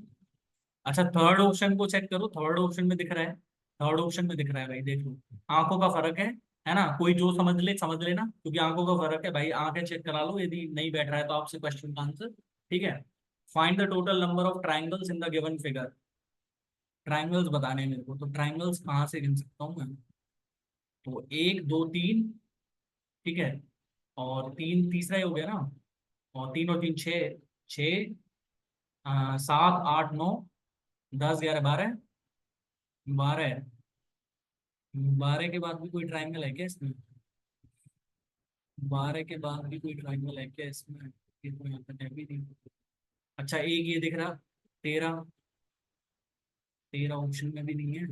अच्छा, थर्ड ऑप्शन को चेक करो, थर्ड ऑप्शन में दिख रहा है। थर्ड ऑप्शन में दिख रहा है भाई, देख लो। आंखों का फर्क है ना, कोई जो समझ लेना, क्योंकि आंखों का फर्क है भाई, आंखें चेक करा लो, यदि नहीं बैठ रहा है तो आपसे क्वेश्चन का आंसर। ठीक है। Find the total number of triangles in the given figure. Triangles बताने हैं मेरे को, तो ट्राइंगल्स कहाँ से गिन सकता हूँ मैं? तो 1, 2, 3। ठीक है। और 3 तीसरा ही हो गया ना। और 3 और 3, 6। 6, 7, 8, 9, 10, 11, 12। 12। 12 के बाद भी कोई ट्राइंगल है क्या इसमें? 12 के बाद भी कोई ट्राइंगल है क्या इसमें? ये तो यहाँ पर है भी नहीं। अच्छा, एक ये दिख रहा। 13। 13 ऑप्शन में भी नहीं है।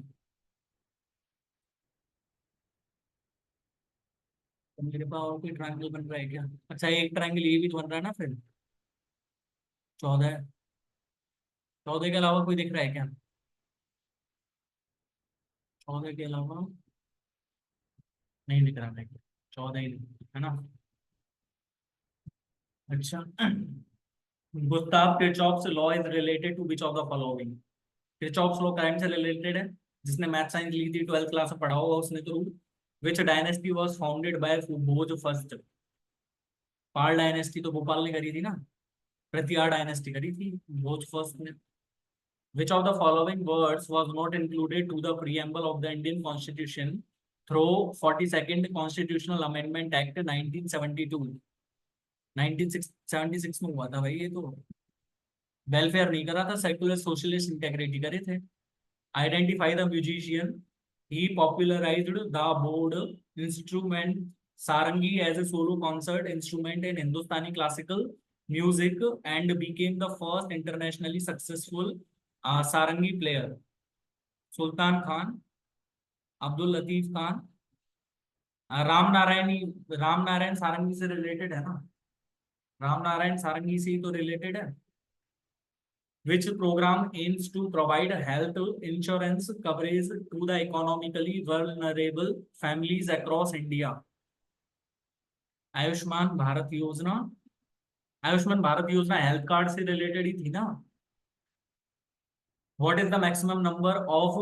तो मेरे पास और कोई ट्राइंगल बन रहा है क्या? अच्छा, एक ट्राइंगल ये भी तो बन रहा है ना फिर। 14। 14 के अलावा कोई दिख रहा है क्या? 14 के अलावा नहीं दिख रहा है। 14 ही है ना। अच्छा। Gustav Kirchhoff's law is related to which of the following. Kirchhoff's law current से रिलेटेड है। जिसने मैथ साइंस ली थी 12th क्लास में पढ़ा होगा उसने तो। विच dynasty was founded by Bhoj first. Pal dynasty तो भोपाल ने करी थी ना। प्रतिहार डायनेस्टी करी थी भोज फर्स्ट ने। Which of the following words was not included to the preamble of the Indian Constitution through 42nd Constitutional Amendment Act 1972? 1976 में हुआ था भाई ये तो। वेलफेयर नहीं करा था, सेकुलर सोशलिस्ट इंटेग्रिटी करे थे। Identify the musician. He popularized the bowed instrument sarangi as a solo concert instrument in Hindustani classical music and became the first internationally successful sarangi player. Sultan Khan, Abdul Latif Khan, Ram Narayani. Ram Narayan sarangi से रिलेटेड है ना। राम नारायण सारंगी से ही तो रिलेटेड है। Which program aims to provide health insurance coverage to the economically vulnerable families across India? Ayushman Bharat योजना। आयुष्मान भारत योजना health card से related ही थी ना। What is the maximum number of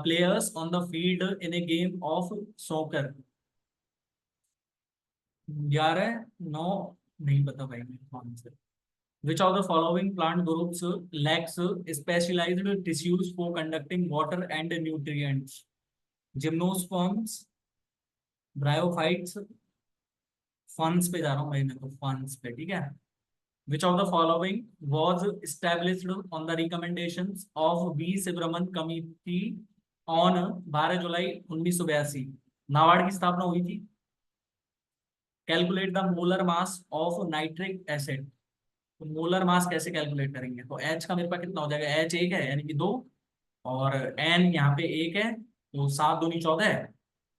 players on the field in a game of soccer? 11, 9। नहीं पता भाई मेरे को answer. Which of the following plant groups lacks specialized tissues for conducting water and nutrients? Gymnosperms, bryophytes. फंस पे जा रहा हूँ भाई मैं तो, फंस पे। ठीक है। Which of the following was established on the recommendations of B. Subramanian Committee on 12 जुलाई 1982? नाबार्ड की स्थापना हुई थी। Calculate the molar mass of nitric acid. तो मोलर मास कैसे कैलकुलेट करेंगे? तो एच का मेरे पास कितना हो जाएगा? एच एक है यानी कि 2। और एन यहाँ पे 1 है, तो 7 दूनी 14 है।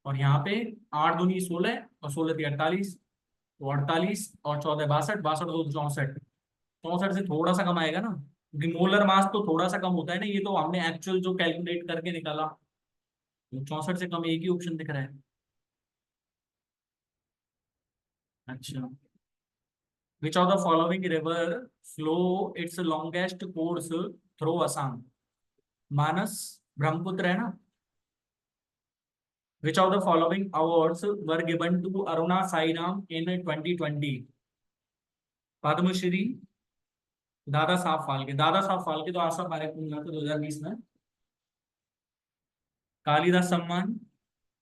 और यहाँ पे 8 दूनी 16 और 16 थी 48। तो 48 और 14 62, 62 2 64। 64 से थोड़ा सा कम आएगा ना, क्योंकि मोलर मास तो थोड़ा सा कम होता है ना, ये तो हमने एक्चुअल जो कैलकुलेट करके निकाला। तो 64 से कम एक ही ऑप्शन दिख रहा है। अच्छा, which of the following river flow its longest course through Assam? Manas, Brahmaputra है ना? Which of the following awards were given to Aruna Sairam in 2020? Padma Shri, Dada Saheb Phalke. दादा साहब फाल्के तो आशा पारेख को मिला था 2020 में। कालिदास सम्मान,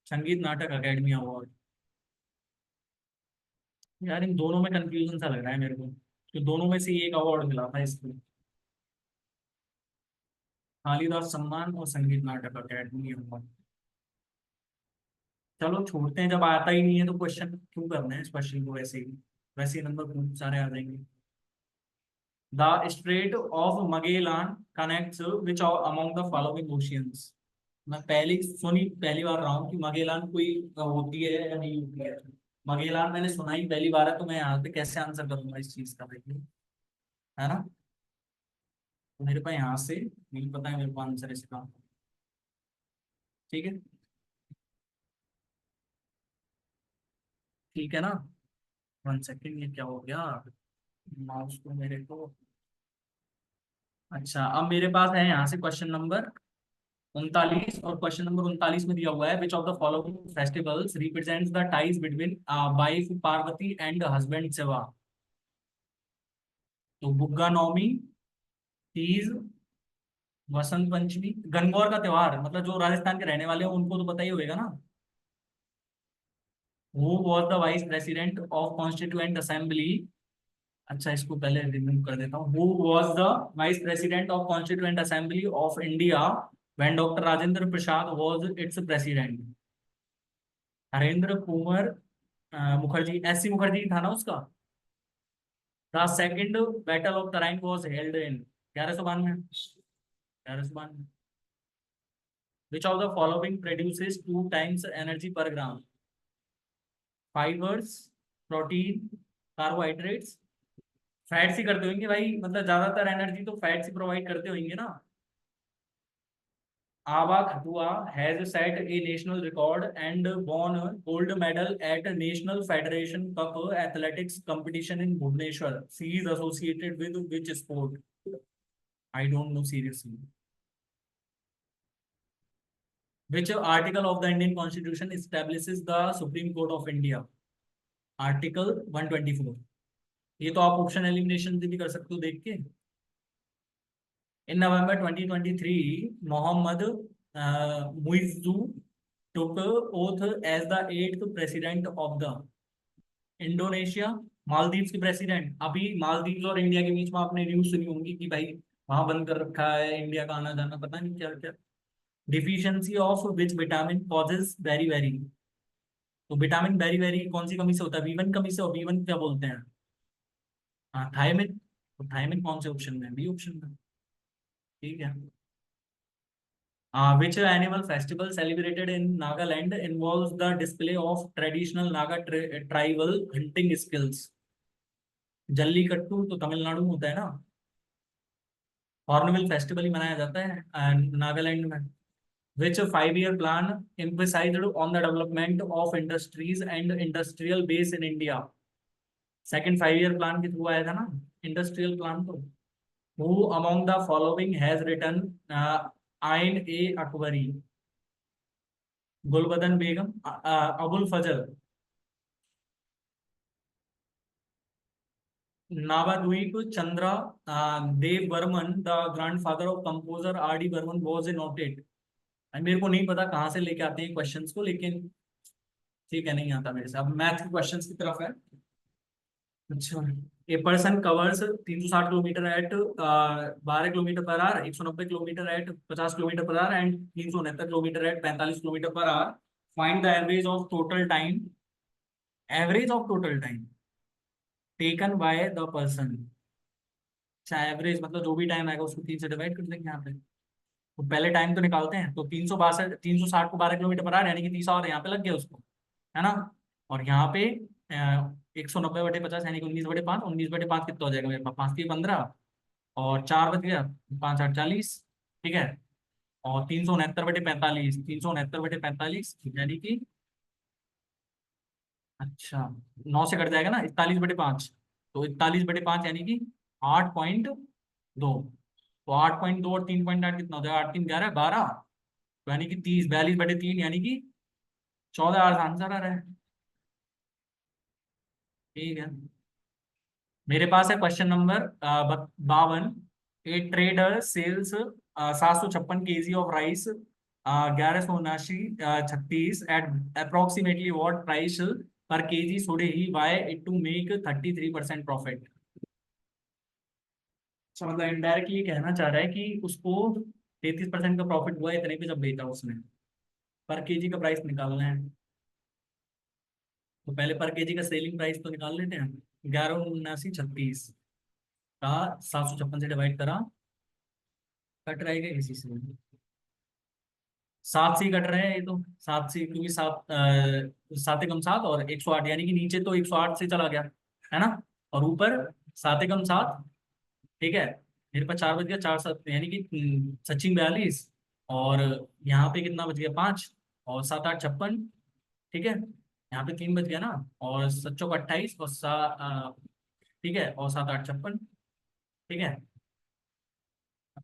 संगीत नाटक अकेडमी अवार्ड। यार इन दोनों में कंफ्यूजन सा लग रहा है मेरे को, कि दोनों में से एक अवार्ड मिला था इसको। कालिदास सम्मान और संगीत नाटक अकेडमी अवार्ड। चलो छोड़ते हैं, जब आता ही नहीं है तो क्वेश्चन क्यों करना है इस क्वेश्चन को, वैसे ही नंबर खूब सारे आ जाएंगे। The strait of Magellan connects which among the following oceans? मैं पहली बार रहा हूँ कि मगेलान कोई होती है या नहीं होती है। मगेलान मैंने सुना ही पहली बार है, तो मैं यहाँ पे कैसे आंसर करूंगा इस चीज का भाई, है ना? तो मेरे पास यहाँ से नहीं पता है मेरे को आंसर इसका। ठीक है, ठीक है ना? 1 सेकेंड, ये क्या हो गया? माउस को मेरे को। अच्छा, अब मेरे पास है यहाँ से क्वेश्चन नंबर 39, और क्वेश्चन नंबर 39 में दिया हुआ है विच of the following festivals represents the ties between wife Parvati and husband Shiva? तो बुग्गा नौमी, तीज, वसंत पंचमी, गणगौर का त्योहार, मतलब जो राजस्थान के रहने वाले हैं उनको तो पता ही होगा ना। Who was the vice president of constituent assembly? अच्छा, इसको पहले रिमूव कर देता हूँ। Who was the vice president of constituent assembly of India when doctor Rajendra Prasad was its president? Harendra Kunwar Mukherjee, S C Mukherjee था ना उसका। The second battle of Tarain was held in 1192। 1192। Which of the following produces 2 times energy per gram? Fibers, protein, carbohydrates. Fats ही करते होंगे भाई, मतलब ज्यादातर energy तो fats ही provide करते होंगे ना। Aba Khatua has set a national record and won gold medal at national federation cup athletics competition in Bhubaneswar. She is associated with which sport? I don't know seriously. Which article of the Indian Constitution establishes the Supreme Court of India? Article 124। ये तो आप option elimination भी कर सकते हो देख के। In November 2023 Mohammed Muizzu took oath as the 8th president of the Indonesia, Maldives के प्रेसिडेंट। अभी मालदीव्स और इंडिया के बीच में आपने न्यूज सुनी होंगी कि भाई वहां बंद कर रखा है इंडिया का आना जाना, पता नहीं क्या क्या। Deficiency of which vitamin causes very very? तो विटामिन वेरी वेरी कौन सी कमी से होता है? बी1 कमी से, और बी1 क्या बोलते हैं? हाँ, थायमिन। तो थायमिन कौन से ऑप्शन में? बी ऑप्शन में। ठीक है। Which animal festival celebrated in Nagaland involves the display of traditional Naga tribal hunting skills? Jallikattu तो तमिलनाडु में होता है ना। हॉर्नबिल फेस्टिवल ही मनाया जाता है नागालैंड में। Which 5-year plan emphasized on the development of industries and industrial base in India? Second 5-year plan के थ्रू आया था ना इंडस्ट्रियल प्लान तो। Who among the following has written Ain i Akbari? Gulbadan Begum, Abul Fazal, Nabadwip Chandra Dev Burman, the grandfather of composer R D Burman was a noted. मेरे को नहीं पता कहाँ से लेके आते हैं क्वेश्चंस को, लेकिन ठीक है, नहीं आता मेरे से। अब मैथ के क्वेश्चंस की तरफ है। अच्छा, a person covers 360 kilometre at 12 kilometre per hour, 190 kilometre at 50 kilometre per hour, and 369 kilometre at 45 kilometre per hour. Find the average of total time taken by the person. अच्छा, average मतलब जो भी time आएगा उसको 3 से divide कर देंगे यहाँ पे। तो पहले टाइम तो निकालते हैं, तो 360 को 12 किलोमीटर पर आवर यानी कि 30 आवर यहाँ पे लग गया उसको, है ना? और यहाँ पे 190/50 यानी कि 19/5। 19/5 कितना हो जाएगा मेरे पास? 5×3 = 15, और 4 बच गया, 5×8 = 40। ठीक है। और 369/45, 369/45 यानी कि अच्छा, 9 से कट जाएगा ना, 41/5। तो 41/5 यानी कि 8.2। तो 8.2 और 3.8 कितना हो जाएगा? 8 3 11 12। तो यानी कि 30, 42/3 यानी कि 14 आंसर आ रहा है। ठीक है, मेरे पास है question number 52। A trader sells 756 kg of rice 1179 36 at approximately what price per kg should he buy it to make 33% profit. अच्छा, मतलब इनडायरेक्टली कहना चाह रहा है कि उसको 33% का प्रॉफिट हुआ इतने पे जब बेचा उसने। पर केजी का प्राइस निकालना है, तो पहले पर केजी का सेलिंग प्राइस तो निकाल लेते हैं। 1179 36 का 756 से डिवाइड करा, कट रहेगा इसी से। 7 से ही कट रहे हैं ये तो। 7 से, क्योंकि 7 7 एकम 7 और 108, यानी कि नीचे तो 108 से चला गया है ना, और ऊपर 7 एकम 7। ठीक है, मेरे पास 4 बच गया, 4 7 यानी कि सचिन 42। और यहाँ पे कितना बच गया? 5। और 7 8 56। ठीक है, यहाँ पे 3 बच गया ना। और सच्चों का 28 और ठीक है, और 7 8 56। ठीक है,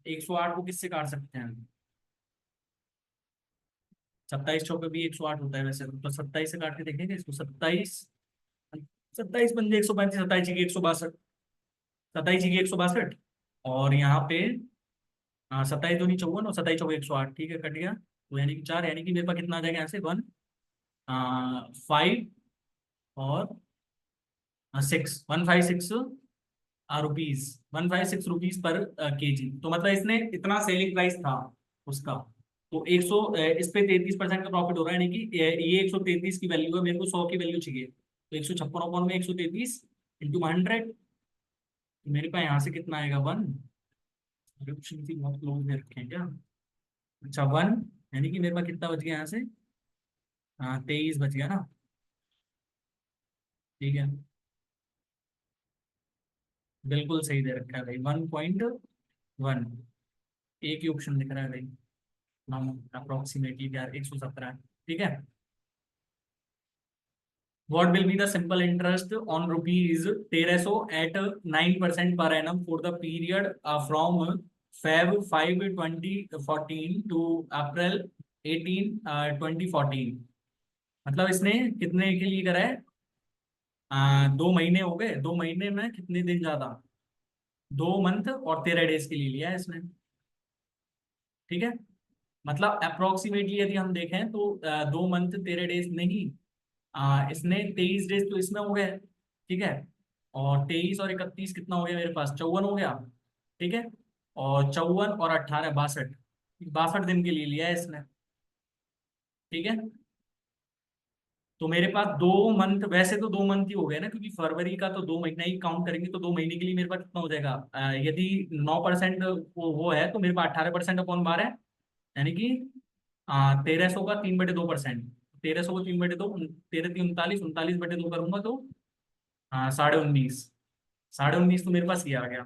108 को किससे काट सकते हैं? 27 चौके भी 108 होता है वैसे तो 27 से काट के देखेंगे इसको। 27, 27 पंजे 135, 27 की 162, 27 की 162। और यहाँ पे 27 दूनी 54 और 27 चौके 108। ठीक है, कट गया। तो यानी कि 4, यानी कि मेरे पास कितना आ जाएगा यहाँ से? 5 और 6, 156 रुपीज, 156 रुपीज पर केजी। तो मतलब इसने इतना सेलिंग प्राइस था उसका। तो 100, इस पे 33% का प्रॉफिट हो रहा है, यानी कि ये 133 की वैल्यू है, मेरे को 100 की वैल्यू चाहिए। तो 156 में 133 इंटू 100। मेरे पास यहाँ से कितना आएगा? 1। ऑप्शन की बहुत क्लोज में रखे हैं क्या? अच्छा, 1, यानी कि मेरे पास कितना बच गया यहाँ से? हाँ, 23 बच गया ना। ठीक है, बिल्कुल सही दे रखा है भाई, 1.1। एक ही ऑप्शन दिख रहा है भाई। हम अप्रोक्सीमेटली यार 117 है। ठीक है, what will be the simple interest on rupees 1300 at 9% per annum for the period from Feb 5 2014 to April 18 2014? मतलब इसने कितने के लिए करा है? 2 महीने हो गए, 2 महीने में कितने दिन ज्यादा? 2 मंथ और 13 डेज के लिए लिया है इसने। ठीक है, मतलब अप्रोक्सीमेटली यदि हम देखें तो 2 मंथ 13 डेज नहीं, इसने 23 डेज तो इसमें हो गए। ठीक है, और 23 और 31 कितना हो गया मेरे पास? 54 हो गया। ठीक है, और 54 और 18 62, 62 दिन के लिए लिया है इसने। ठीक है, तो मेरे पास 2 मंथ, वैसे तो 2 मंथ ही हो गए ना, क्योंकि फरवरी का तो 2 महीना ही काउंट करेंगे, तो 2 महीने के लिए मेरे पास कितना हो जाएगा? यदि 9% वो है तो मेरे पास 18% अपॉन 12, यानी कि 1300 का 3/2%। 1300 को 3/2, 13 3 39, 39/2 करूंगा तो 19.5। 19.5 तो मेरे पास ये आ गया।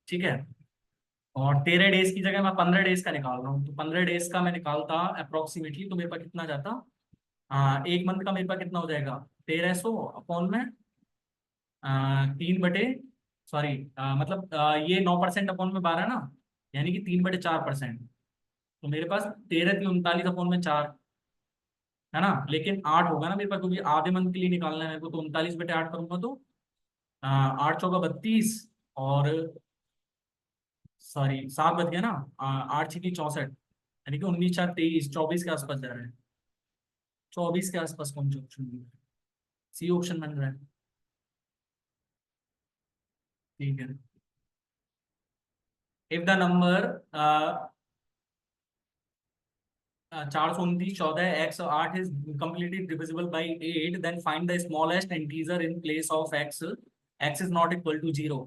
ठीक है, और 13 डेज की जगह मैं 15 डेज का निकाल रहा हूँ, तो 15 डेज का मैं निकालता अप्रोक्सीमेटली, तो मेरे पास कितना जाता? 1 मंथ का मेरे पास कितना हो जाएगा? 1300 अपॉन में 3 बटे, सॉरी, मतलब ये 9% अपॉन में 12 ना, यानी कि 3/4%। तो मेरे पास 13 3 39 अपॉन में 4 है ना, लेकिन 8 होगा ना मेरे पास, क्योंकि आधे मंथ के लिए निकालना है मेरे को। तो 39/8 करूंगा तो 8 चौका 32, और सॉरी 7 बच गया ना। 8 6 की 64, यानी कि 19 4 23, 24 के आसपास जा रहा है। 24 के आसपास कौन सा ऑप्शन है? सी ऑप्शन बन रहा है। ठीक है, if the number 429 14 x 8 is completely divisible by 8, then find the smallest integer in place of x, x is not equal to 0।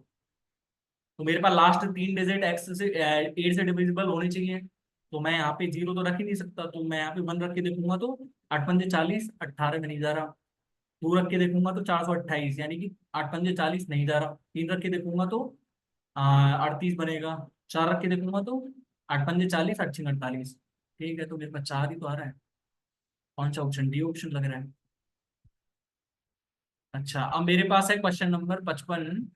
तो मेरे पास लास्ट 3 डिजिट एक्स से 8 से डिविजिबल होने चाहिए। तो मैं यहाँ पे 0 तो रख ही नहीं सकता, तो मैं यहाँ पे 1 रख के देखूंगा तो 8 पंजे 40, 18 में नहीं जा रहा। 2 रख के देखूंगा तो 428, यानी कि 8 पंजे 40 नहीं जा रहा। 3 रख के देखूंगा तो 38 बनेगा। 4 रख के देखूंगा तो 8 पंजे 40, 8 6 48। ठीक है, तो मेरे पास 4 ही तो आ रहा है। कौन सा ऑप्शन? डी ऑप्शन लग रहा है। अच्छा, अब मेरे पास है question number 55।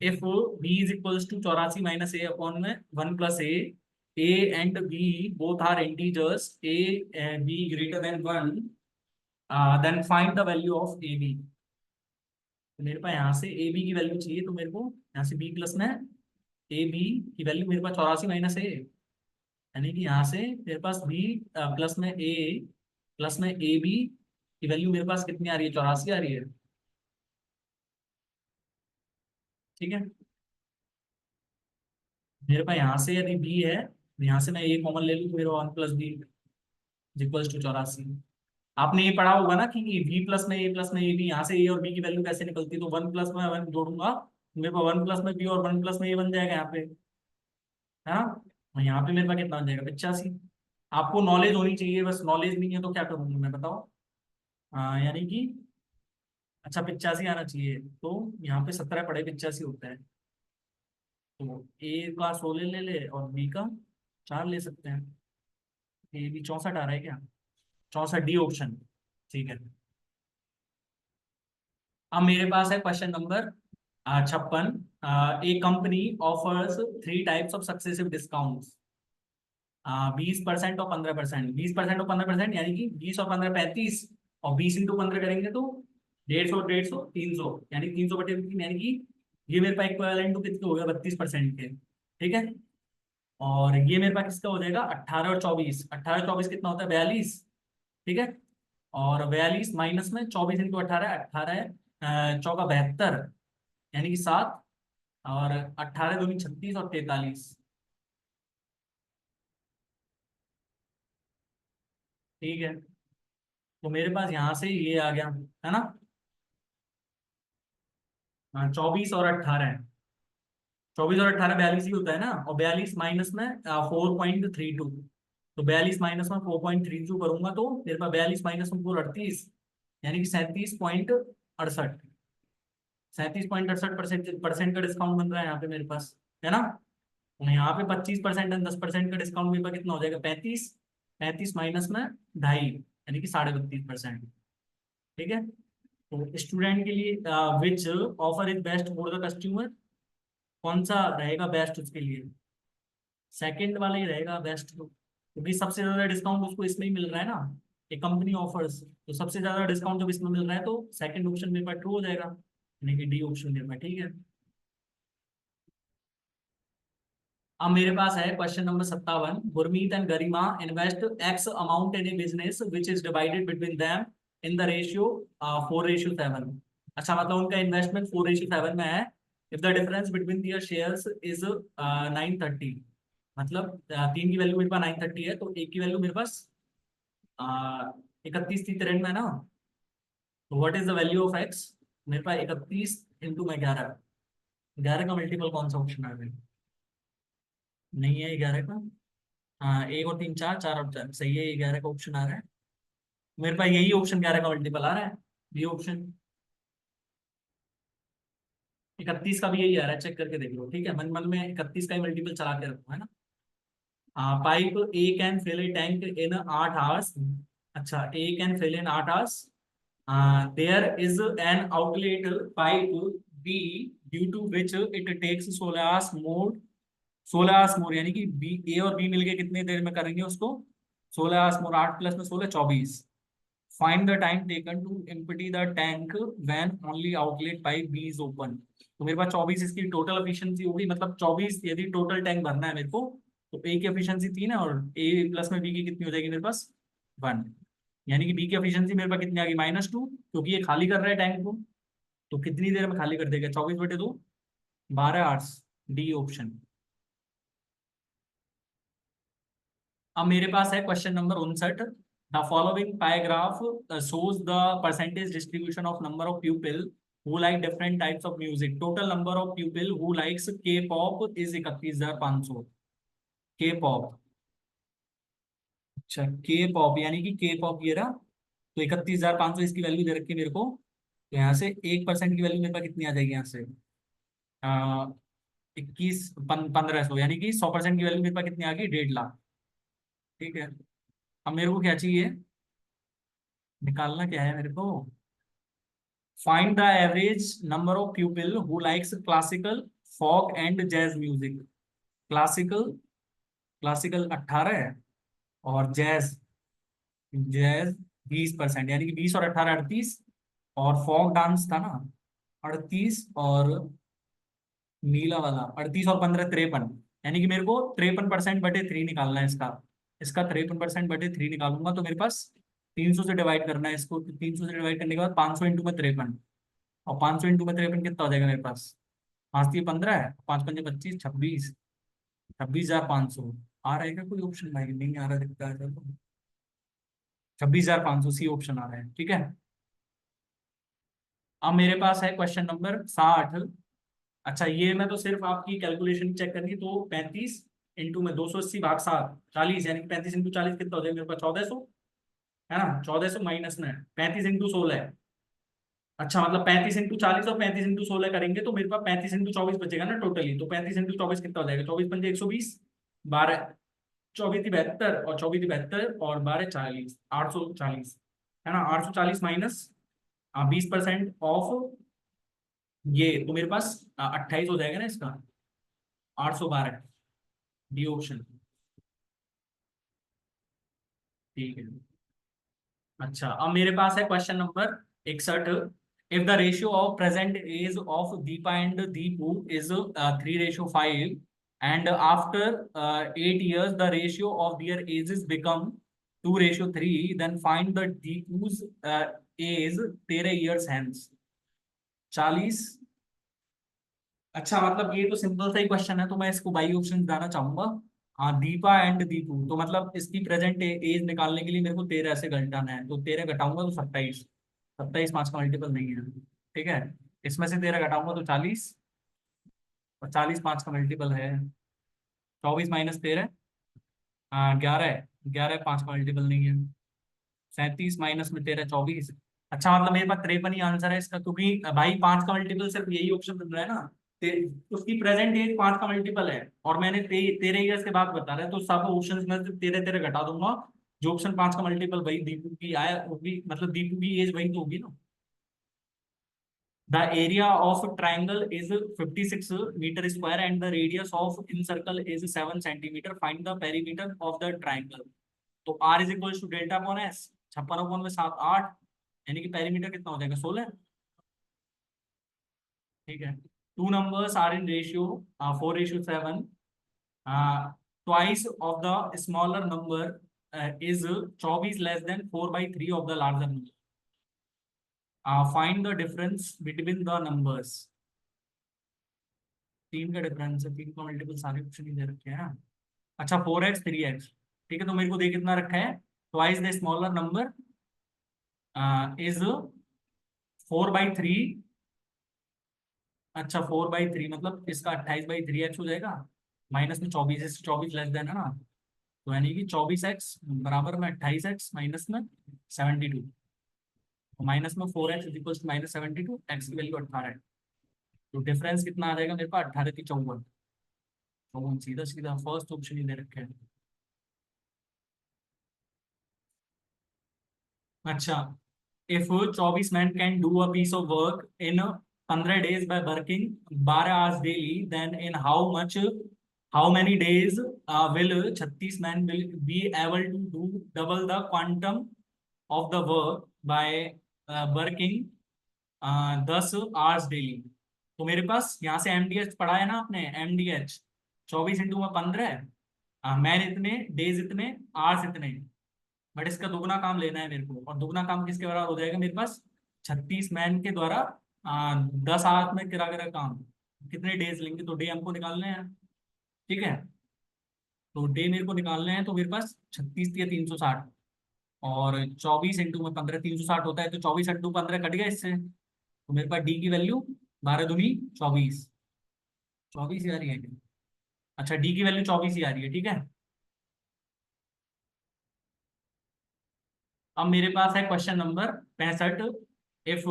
If B is equals to 84 minus A upon में 1 plus A and B both are integers, A B greater than 1, then find the value of A B. तो मेरे पास यहाँ से ए बी की वैल्यू चाहिए, तो मेरे को यहाँ से बी प्लस में ए बी की वैल्यू मेरे पास 84 माइनस ए, यानी कि यहाँ से मेरे पास बी प्लस में ए प्लस में ए बी की वैल्यू मेरे पास कितनी आ रही है, 84 आ रही है। ठीक है, मेरे पास यहाँ से यदि बी है, यहाँ से मैं ए कॉमन ले लूँ तो मेरा 1 प्लस बी इक्वल्स टू 84। आपने ये पढ़ा होगा ना कि वी प्लस में ए बी, यहाँ से ए और बी की वैल्यू कैसे निकलती है, तो 1 प्लस में 1 जोड़ूंगा तो मेरे पास 1 प्लस में बी और 1 प्लस में ए बन जाएगा यहाँ पे, है ना। और यहाँ पे मेरे पास कितना बन जाएगा, 85। आपको नॉलेज होनी चाहिए, बस नॉलेज नहीं है तो क्या करूँगा मैं, बताओ। यानी कि अच्छा 85 आना चाहिए, तो यहाँ पे 17 पड़े 85 होता है, तो ए का 16 ले ले और बी का 4 ले सकते हैं। ए बी 64 आ रहा है क्या, 64 डी ऑप्शन। ठीक है, अब मेरे पास है question number 56। A company offers 3 types of successive discounts, 20% और 15%। 20% और 15% यानी कि 20 और 15 35, और 20 × 15 करेंगे तो 150 300, यानी 300/3, यानी कि ये मेरे पास इक्विवेलेंट टू कितने हो गया, 32% के। ठीक है, और ये मेरे पास किसका हो जाएगा, 18 और 24। 18 24 कितना होता है, 42। ठीक है, और 42 माइनस में 24 × 18, 18 चौका 72, यानी कि 7, और 18 दूनी 36 और 43। ठीक है, तो मेरे पास यहाँ से ये आ गया, है ना। 24 और 18 है, 24 और 18 42 ही होता है ना, और 42 माइनस में 4.32, तो 42 माइनस में 4.32 करूंगा तो मेरे पास 42 माइनस में 4 38, यानी कि 37.68। 37.68% परसेंट का डिस्काउंट बन रहा है यहाँ पे मेरे पास, है ना। और यहाँ पे 25% एंड 10% का डिस्काउंट मेरे पास कितना हो जाएगा, 35। 35 माइनस में 2.5, यानी कि 32.5%। ठीक है, तो स्टूडेंट के लिए which offer is best for the customer, कौन सा रहेगा बेस्ट उसके लिए, सेकंड वाला ही रहेगा बेस्ट, क्योंकि सबसे ज्यादा डिस्काउंट उसको इसमें ही मिल रहा है ना, एक कंपनी ऑफर्स, तो सबसे ज्यादा डिस्काउंट जब इसमें मिल रहा है तो सेकंड ऑप्शन मेरे पास ट्रू हो जाएगा, यानी कि डी ऑप्शन मेरे पास ठीक है। अब मेरे पास है question number 57। Gurmeet and Garima invest X amount in a business which is divided between them in the ratio 4:7। अच्छा, मतलब उनका इन्वेस्टमेंट 4:7 में है, if the difference between their shares is 930। मतलब तीन की वैल्यू मेरे पास 930 है, तो एक की वैल्यू मेरे पास 31 थी 93 है ना, तो what is the value of x. मेरे पास 31 × 11, 11 का मल्टीपल कौन सा ऑप्शन आ गया, नहीं है 11 का। हाँ, 1 और 3 4, 4 और 4 सही है, ये 11 का ऑप्शन आ रहा है मेरे पास, यही ऑप्शन 11 का मल्टीपल आ रहा है, ये ऑप्शन। 31 का भी यही आ रहा है, चेक करके देख लो, ठीक है, मन मन में 31 का ही मल्टीपल चला के रखो, है ना। Pipe A can fill a tank in 8 hours. अच्छा, A can fill in 8 hours, there is an outlet pipe B due to which it takes 16 hours more, यानी कि बी ए और बी मिलके कितने देर में करेंगे उसको, 16 hours more, 8 + 16 24। Find the time taken to empty the tank when only outlet pipe B is open. तो मेरे पास 24 इसकी टोटल एफिशिएंसी होगी, मतलब 24 यदि टोटल टैंक भरना है मेरे को, तो ए की एफिशिएंसी 3 है, और ए प्लस में बी की कितनी हो जाएगी मेरे पास, 1। यानी कि बी की एफिशिएंसी मेरे पास कितनी आ गई, -2, क्योंकि ये खाली कर रहा है टैंक को, तो कितनी देर में खाली कर देगा, 24/2, 12 आवर्स, डी ऑप्शन। अब मेरे पास है question number 59। The following paragraph shows the percentage distribution of number of people who like different types of music. Total number of people who likes K-pop is 31,500। के पॉप, अच्छा के pop यानी कि के पॉप ये रहा, तो 31,500 इसकी वैल्यू दे रखी है मेरे को, तो यहाँ से 1% की वैल्यू मेरे पास कितनी आ जाएगी, यहाँ से 1500, यानी कि 100% की वैल्यू मेरे पास कितनी आ गई, 1.5 लाख। ठीक है, अब मेरे को क्या चाहिए, निकालना क्या है मेरे को, find the average number of people who likes classical, folk and jazz music. Classical, classical 18 है, और जैज, जैज 20%, यानी कि 20 और 18 38, और फोक डांस था ना 38, और नीला वाला 38 और 15 53, यानी कि मेरे को 53%/3 निकालना है इसका। इसका 53%/3 निकालूंगा तो मेरे पास 300 से डिवाइड करना है इसको। 300 से डिवाइड करने के बाद 500 इंटू में 53, और 500 इंटू में 53 कितना हो जाएगा मेरे पास? 5×3 = 15 है, 5×5 = 25, 26, 26,500। आ रहा है क्या कोई ऑप्शन? भाई नहीं आ रहा दिखता है, चलो 26,500 सी ऑप्शन आ रहा है, ठीक है। अब मेरे पास है क्वेश्चन नंबर 60। अच्छा, ये मैं तो सिर्फ आपकी कैलकुलेशन चेक करनी, तो 35 इंटू में 280/7, 40, यानी कि 35 इंटू 40 कितना हो जाएगा मेरे पास? 1400, है ना? 1400 माइनस में 35 इंटू 16 है। अच्छा, मतलब 35 इंटू 40 और 35 इंटू 16 करेंगे तो मेरे पास 35 इंटू 24 बचेगा ना टोटली। तो 35 इंटू 24 कितना हो जाएगा? 24×5 = 120, 12 24 72, और 24 72, और 12 40, 840, है ना? 840 माइनस 20% ऑफ ये, तो मेरे पास 28 हो जाएगा ना इसका, 812, डी ऑप्शन। ठीक है। अच्छा, अब मेरे पास है question number 61। If the ratio of present age of Deepa and Deepu is 3:5, and after 8 years the ratio of their ages become 2:3, then find the Deepu's age 13 years hence। 40। अच्छा, मतलब ये तो सिंपल सा ही क्वेश्चन है, तो मैं इसको बाई ऑप्शन जाना चाहूंगा। हाँ, दीपा एंड दीपू, तो मतलब इसकी प्रेजेंट एज निकालने के लिए मेरे को 13 से घटाना है, तो 13 घटाऊंगा तो 27। 27 5 का मल्टीपल नहीं है, ठीक है। इसमें से 13 घटाऊंगा तो 40, और 40 5 का मल्टीपल है। 24 माइनस 13, हाँ 11 है। 11 5 का मल्टीपल नहीं है। 37 माइनस में 13, 24। अच्छा, मतलब मेरे पास 53 ही आंसर है इसका, क्योंकि भाई 5 का मल्टीपल सिर्फ यही ऑप्शन बन रहा है ना। उसकी प्रेजेंट एज 5 का मल्टीपल है, और मैंने 13 ईयर्स के बाद बता रहा है, तो सब ऑप्शन में से 13 13 घटा दूंगा। जो ऑप्शन 5 का मल्टीपल वही दीपू की आया, वो भी मतलब दीपू की एज वही तो होगी ना। The area of triangle is 56 metre square and the radius of in circle is 7 centimetre, find the perimeter of the triangle. तो R is equal to delta upon S, 56/7 8, यानी कि पेरीमीटर कितना हो जाएगा? 16, ठीक है। Two numbers are in ratio 4:7, twice of the smaller number is 24 less than 4/3 of the larger number, find the difference between the numbers. तीन का difference है, तीन का मल्टीपल सारे ऑप्शन ही दे रखे हैं ना। अच्छा, 4x 3x, ठीक है, तो मेरे को दे कितना रखा है? Twice the smaller number is 4/3। अच्छा, 4/3 मतलब इसका 28/3x हो जाएगा, माइनस में 24, 24 लेस देन है ना, तो यानी कि 24x बराबर में 28x माइनस में 72, तो माइनस में 4x इक्वल्स टू -72, x की वैल्यू 18 है। तो डिफरेंस कितना आ जाएगा मेरे पास? 18×3 = 54, 54 सीधा सीधा फर्स्ट ऑप्शन ही दे रखे हैं। अच्छा, if 24 man can do a piece of work in 15 days by working 12 hours daily, then in how many days will 36 men will be able to do double the quantum of the work by working 10 hours daily। तो मेरे पास यहाँ से एमडीएच पढ़ा है ना आपने, MDH 24 × 15, man इतने, डेज इतने, आवर्स इतने, बट इसका दुगना काम लेना है मेरे को। और दुगना काम किसके बराबर हो जाएगा मेरे पास? 36 मैन के द्वारा 10 हाथ में करा करा काम, कितने डेज लेंगे, तो डे हमको निकालने हैं, ठीक है। तो डे मेरे को निकालने हैं, तो मेरे पास 36 × 360, और 24 × 15 360 होता है, तो 24 × 15 कट गया इससे, तो मेरे पास डी की वैल्यू 12×2 = 24, 24 ही आ रही है क्या? अच्छा, डी की वैल्यू 24 ही आ रही है, ठीक है। अब मेरे पास है क्वेश्चन नंबर 65। इफ,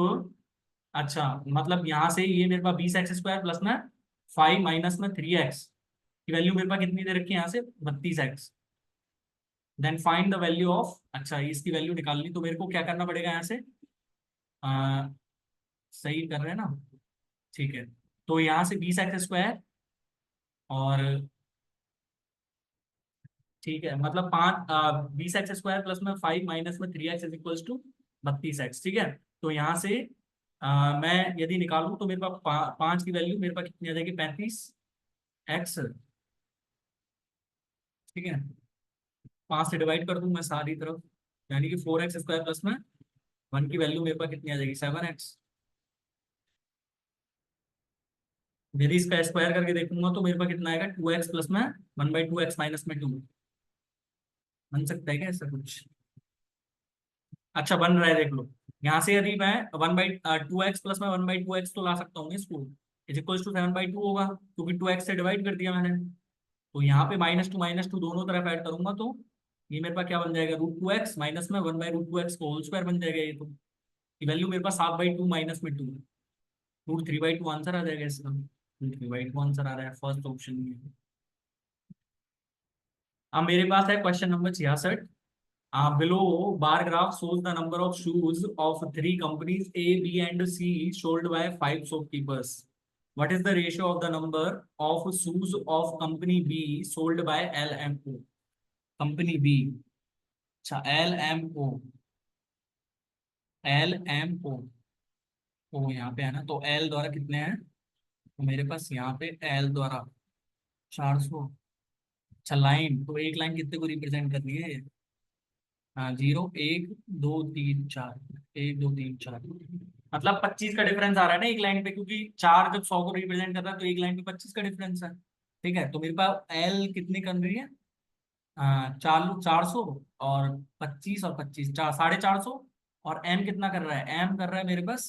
अच्छा मतलब यहाँ से ये मेरे पास 20x² प्लस में 5 माइनस में 3x की वैल्यू मेरे पास कितनी दे रखी है यहाँ से? 32x। Then find the value of, अच्छा इसकी वैल्यू निकालनी, तो मेरे को क्या करना पड़ेगा यहाँ से? सही कर रहे हैं ना? ठीक है, तो यहाँ से 20x² और ठीक है, मतलब 20x² प्लस में 5 माइनस में 3x is equals to 32x। ठीक है, तो यहाँ से मैं यदि निकालूं तो मेरे पास 5 की वैल्यू मेरे पास कितनी आ जाएगी? 35x। ठीक है, 5 से डिवाइड कर दूं मैं सारी तरफ, यानी कि 4x² प्लस में 1 की वैल्यू मेरे पास कितनी आ जाएगी? 7x। यदि इसका स्क्वायर करके देखूंगा तो मेरे पास कितना आएगा? 2x प्लस में 1/2x माइनस में 2। बन सकता है क्या ऐसा कुछ? अच्छा, बन रहा है, देख लो। यहाँ से यदि मैं 1/2x प्लस में 1/2x तो ला सकता हूँ इसको, इज इक्वल टू 7/2 होगा, क्योंकि 2x से डिवाइड कर दिया मैंने। तो यहाँ पे -2 - 2 दोनों तरफ ऐड करूंगा तो ये मेरे पास क्या बन जाएगा? √2x माइनस में 1/√2x को होल स्क्वायर बन जाएगा ये तो। ये वैल्यू मेरे पास 7/2 माइनस में 2, √3/2 आंसर आ जाएगा इसका। √3/2 आंसर आ रहा है फर्स्ट ऑप्शन में। अब मेरे पास है question number 66। Below bar graph shows the number of shoes of three companies A, B, and C sold by five shopkeepers. What is the ratio of the number of shoes of company B sold by L M O? Company B, अच्छा L M O, L M O, O यहाँ पे है ना, तो L द्वारा कितने हैं? तो मेरे पास यहाँ पे एल द्वारा 400। अच्छा, लाइन तो एक लाइन कितने को रिप्रेजेंट करनी है? हाँ, 0 1 2 3 4, 1 2 3 4, मतलब 25 का डिफरेंस आ रहा है ना एक लाइन पे, क्योंकि चार जब 100 को रिप्रेजेंट कर रहा है तो एक लाइन पे 25 का डिफरेंस है। ठीक है, तो मेरे पास एल कितनी कर रही है? 400 और 25 और 25 450। और एम कितना कर रहा है? एम कर रहा है मेरे पास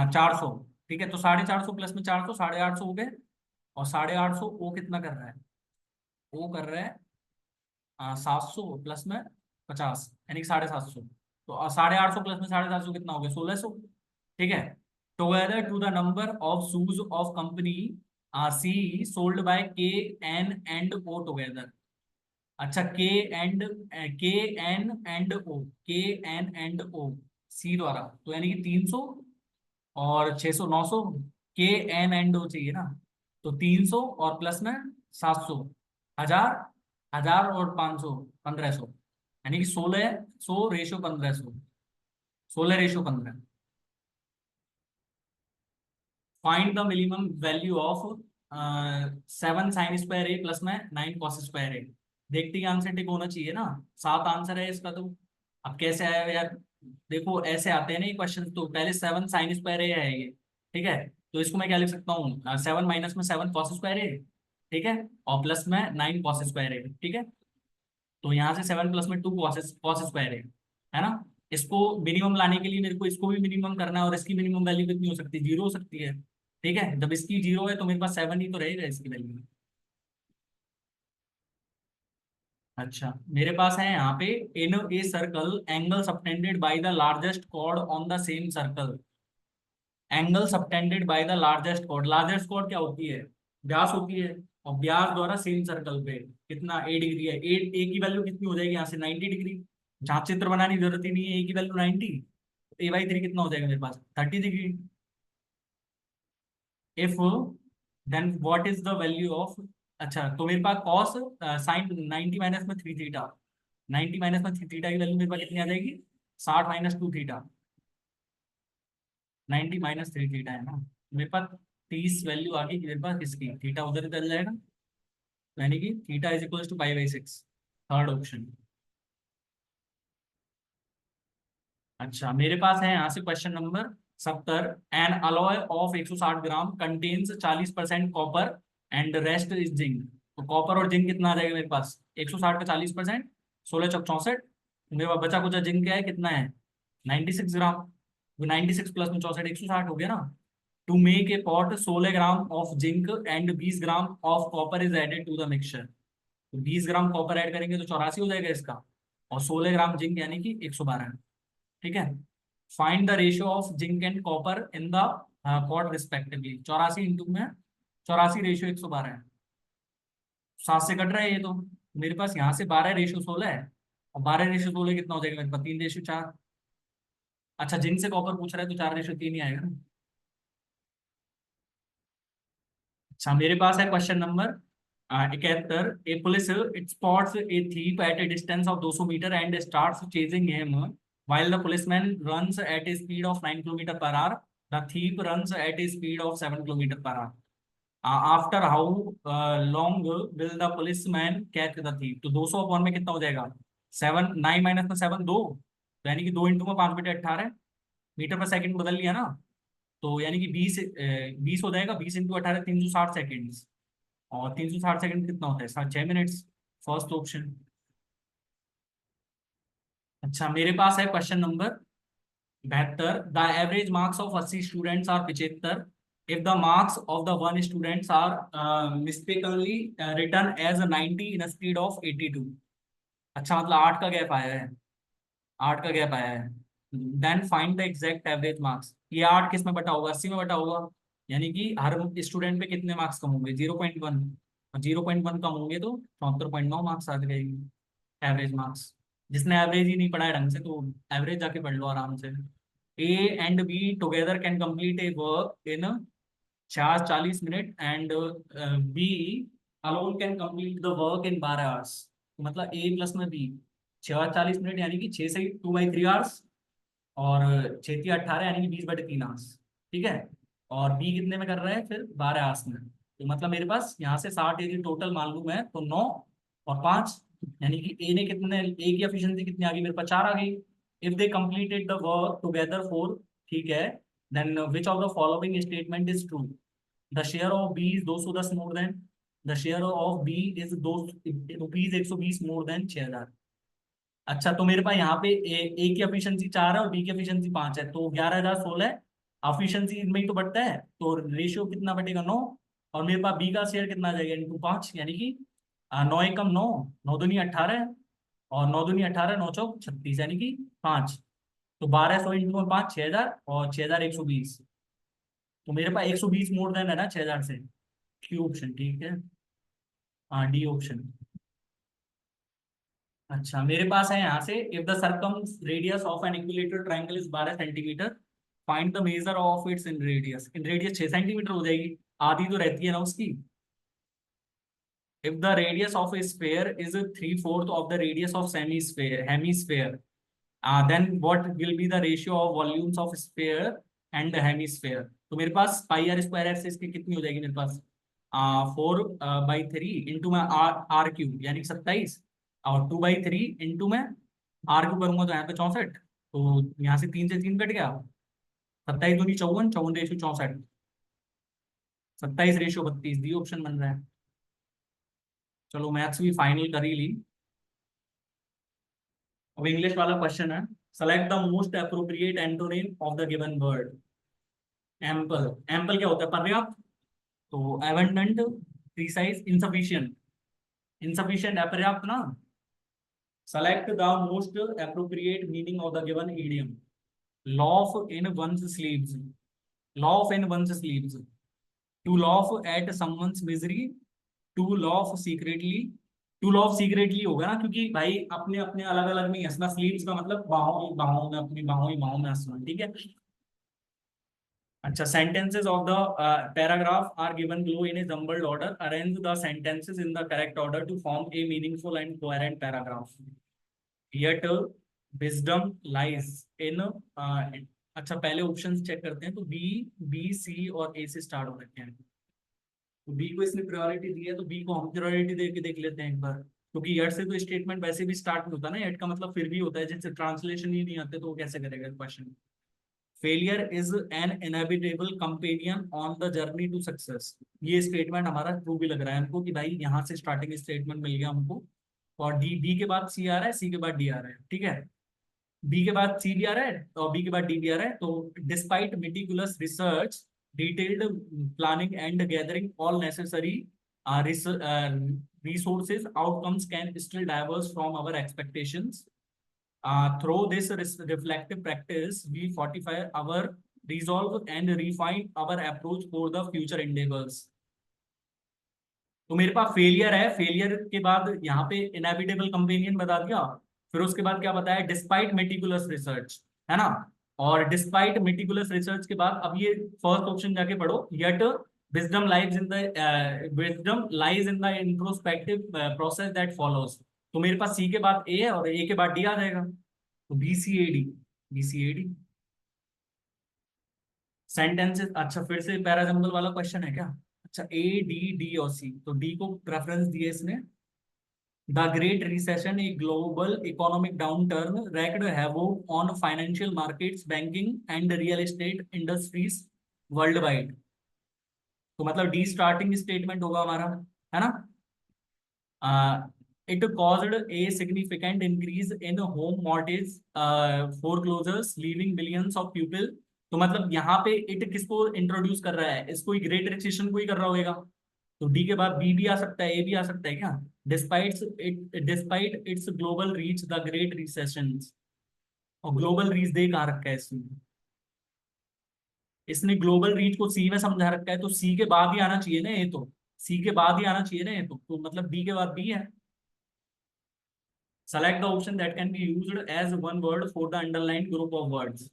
400। ठीक है, तो 450 प्लस में 400 850 हो गए। और 850 वो कितना कर रहा है? वो कर रहा है 700 प्लस में 50, यानी कि 750। तो 850 प्लस में 750 कितना हो गया? 1600। ठीक है, together to the number of shoes of company C sold by K N and O together. अच्छा, के एन एंड ओ, के एन एंड ओ सी द्वारा, तो यानी कि 300 और 600 900। के एन एंड ओ चाहिए ना, तो 300 और प्लस में 700, 1000, 1000 और 500 1500, यानी कि 1600 ratio 1500, 16 ratio 15। Find the minimum value of 7 sin² A plus में 9 cos²A। देखते ही आंसर टिक होना चाहिए ना, 7 आंसर है इसका तो। अब कैसे आया यार? देखो ऐसे आते हैं ना ये क्वेश्चन, तो पहले 7 sin² A है ये। ठीक है, तो इसको मैं क्या लिख सकता हूँ? 7 माइनस में 7 cos²A। ठीक है, और प्लस में 9 cos²A। ठीक है, तो यहाँ से 7 प्लस में 2 cos²A है ना। इसको मिनिमम लाने के लिए मेरे को इसको भी मिनिमम करना है, और इसकी मिनिमम वैल्यू कितनी हो सकती है? 0 हो सकती है। ठीक है, जब इसकी 0 है तो मेरे पास 7 ही तो रहेगा इसकी वैल्यू। अच्छा, मेरे पास है यहाँ पे in a circle angle subtended by the largest chord on the same circle. Angle subtended by the largest chord, largest chord क्या होती है? व्यास होती है। और व्यास द्वारा सेम सर्कल पे कितना? A डिग्री है। ए की वैल्यू कितनी हो जाएगी यहाँ से? 90 डिग्री। जहाँ चित्र बनाने की जरूरत ही नहीं है, ए की वैल्यू 90। A/3 कितना हो जाएगा मेरे पास? 30 degree. If then what is the value of, अच्छा तो मेरे पास कॉस साइन 90 माइनस में 3 थीटा, 90 माइनस में 3 थीटा की वैल्यू मेरे पास कितनी आ जाएगी? 60 - 2 थीटा। 90 - 3 थीटा है ना, मेरे पास 30 वैल्यू आ गई मेरे पास इसकी, थीटा उधर ही चल जाएगा, यानी कि theta is equal to π/6। Third option. अच्छा, मेरे पास है यहाँ से question number 70। An alloy of 160 gram contains 40% copper and rest is zinc. तो कॉपर और जिंक कितना आ जाएगा मेरे पास? 160 का 40%, 16 × 64। मेरे पास बचा कुचा जिंक क्या है, कितना है? 96 ग्राम। 96 प्लस में 64, 160 हो गया ना। To make a pot 16 gram of zinc and 20 gram of copper is added to the mixture. तो 20 ग्राम कॉपर ऐड करेंगे तो 84 हो जाएगा इसका, और 16 ग्राम जिंक यानी कि 112। ठीक है, find the ratio of zinc and copper in the pot respectively. 84 into में 84 रेशियो 112 है। 7 से कट रहा है ये तो। मेरे पास यहाँ से 12 रेशियो 16 है, और 12 रेशियो 16 कितना हो जाएगा मेरे पास? 3/4। अच्छा, जिंक से कॉपर पूछ रहा है तो 4:3 ही आएगा ना। अच्छा, मेरे पास है question number 71। A police it spots a thief at a distance of 200 metre and starts chasing him while the policeman runs at a speed of 9 kilometer per hour. The thief runs at a speed of 7 kilometer per hour. After how long will the policeman catch the thief? तो 200 upon में कितना हो जाएगा? 7, 9 minus में 7 2, तो यानी कि 2 into में 5/18 मीटर पर सेकंड बदल लिया ना। तो यानी कि 20 हो जाएगा। 20 × 18 360 सेकेंड। और 360 सेकेंड कितना होता है? 6 मिनट्स। First option. अच्छा, मेरे पास है question number 72। The average marks of 80 students are 75 if the marks of the one students are mistakenly return as 90 instead of 82। अच्छा, मतलब 8 का गैप आया है। 8 का गैप आया है। Then find the exact average marks. ये 8 किस में बटा होगा? 80 में बटा होगा। यानी कि हर स्टूडेंट पे कितने मार्क्स कम होंगे? 0.1। और 0.1 कम होंगे तो 74.9 मार्क्स आ जाएगी एवरेज मार्क्स। जिसने एवरेज ही नहीं पढ़ा है ढंग से, तो एवरेज जाके पढ़ लो आराम से। A and B together can complete a work in 40 minute and B alone can complete the work in 12 hours. मतलब ए प्लस में बी 6 40 मिनट, यानी कि 6 से 2/3 आवर्स, और 6 × 18 यानी कि 20/3 आवर्स। ठीक है। और बी कितने में कर रहे हैं फिर? 12 आवर्स में। तो मतलब मेरे पास यहाँ से 60 यदि टोटल मालूम है तो 9 और 5, यानी कि ए ने कितने, ए की एफिशिएंसी कितनी आ गई मेरे पास? 4 आ गई। If they completed the work together 4, ठीक है, then which of the following statement is true? The share of B is 210 more than, the share of B is 2 rupees 120 more than 6,000। अच्छा, तो मेरे पास यहाँ पे ए की एफिशिएंसी 4 है और बी की एफिशिएंसी 5 है, तो 11,016 एफिशिएंसी इनमें ही तो बढ़ता है, तो रेशियो कितना बढ़ेगा? 9। और मेरे पास बी का शेयर कितना आ जाएगा? इंटू 5, यानी कि 9 एकम 9, 9 दूनी 18, और 9 दूनी 18, 9 चौक 36, यानी कि 5। तो 1200 इंटू 5 6,000, और 6,120। तो मेरे पास 120 मोर देन है ना 6,000 से। क्यू ऑप्शन ठीक है। हाँ, डी ऑप्शन। अच्छा, मेरे पास है यहाँ से, if the circum radius of an equilateral triangle is 12 centimetre, find the measure of its in radius. In radius 6 centimetre हो जाएगी, आधी तो रहती है ना उसकी। If the radius of a sphere is 3/4 of the radius of semi sphere hemisphere, then what will be the ratio of volumes of sphere and hemisphere. तो मेरे पास पाई आर स्क्वायर एफ से इसकी कितनी हो जाएगी मेरे पास? 4/3 इंटू में आर क्यूब, यानी 27, और 2/3 इंटू में आर क्यूब करूंगा तो यहाँ पे 64, तो यहाँ से 3 से 3 कट गया। 27 दूनी 54, 54 रेशो 64, 27 रेशो 32, डी ऑप्शन बन रहा है। चलो, मैथ्स भी फाइनल कर ही ली। अब इंग्लिश वाला क्वेश्चन है। Select the most appropriate antonym of the given word. Ample. Ample क्या होता है? पर्याप्त। तो एबंडेंट, प्रिसाइज, इनसफिशिएंट। इनसफिशिएंट अपर्याप्त ना। Select the most appropriate meaning of the given idiom. laugh in one's sleeves, laugh in one's sleeves, to laugh at someone's misery, to laugh secretly। To laugh secretly होगा ना, क्योंकि भाई अपने अपने अलग अलग में ही हंसना। स्लीव्स का मतलब बाहों बाहों में, अपनी बाहों ही बाहों में हंसना। ठीक है। अच्छा, sentences of the paragraph are given below in a jumbled order. Arrange the sentences in the correct order to form a meaningful and coherent paragraph. Yet wisdom lies in अच्छा, पहले ऑप्शंस चेक करते हैं। तो B, B, सी और ए से start हो रखे हैं। तो बी को इसने प्रायोरिटी दी है, तो बी को हम प्रायोरिटी दे के देख लेते हैं एक बार, क्योंकि यट से तो स्टेटमेंट वैसे भी स्टार्ट नहीं होता ना। यट का मतलब फिर भी होता है, जिससे ट्रांसलेशन ही नहीं आते तो वो कैसे करेगा question. Failure is an inevitable companion on the journey to success. ये स्टेटमेंट हमारा ट्रू भी लग रहा है हमको, कि भाई यहाँ से स्टार्टिंग स्टेटमेंट मिल गया हमको। और डी, बी के बाद सी आ रहा है, सी के बाद डी आ रहा है। ठीक है। बी के बाद सी भी आ रहा है और बी के बाद डी भी आ रहा है। तो despite meticulous research, detailed planning and gathering all necessary resources, outcomes can still diverge from our expectations. Through this reflective practice, we fortify our resolve and refine our approach for the future endeavors. तो मेरे पास failure है, failure के बाद यहाँ पे inevitable companion बता दिया, फिर उसके बाद क्या बताया? डिस्पाइट मेटिकुलस रिसर्च, है ना। और डिस्पाइट मेटिकुलस रिसर्च के बाद अब ये फर्स्ट ऑप्शन जाके पढ़ो, yet wisdom lies in the introspective process that follows. तो मेरे पास सी के बाद ए है और ए के बाद डी आ जाएगा, तो B C A D, B C A D sentences. अच्छा फिर से पैराजम्बल वाला क्वेश्चन है क्या? अच्छा ए डी डी और सी, तो डी को प्रेफरेंस दिए इसने। The great recession, a global economic downturn wreaked havoc on financial markets, banking and real estate industries worldwide। तो मतलब डी स्टार्टिंग स्टेटमेंट होगा हमारा, है ना? It caused a significant increase in home mortgage foreclosures, leaving millions of people। तो मतलब यहाँ पे इट किसको इंट्रोड्यूस कर रहा है? इसको ग्रेट रिसेशन को ही कर रहा होगा। तो डी के बाद बी भी आ सकता है, ए भी आ सकता है क्या? Despite it's global reach the great recession. और ग्लोबल रीच दे कहाँ रखा है इसने? इसने ग्लोबल रीच को सी में समझा रखा है, तो सी के बाद ही आना चाहिए ना ये तो। सी के बाद ही आना चाहिए ना ये तो मतलब डी के बाद बी है। Select the option that can be used as one word for the underlined group of words.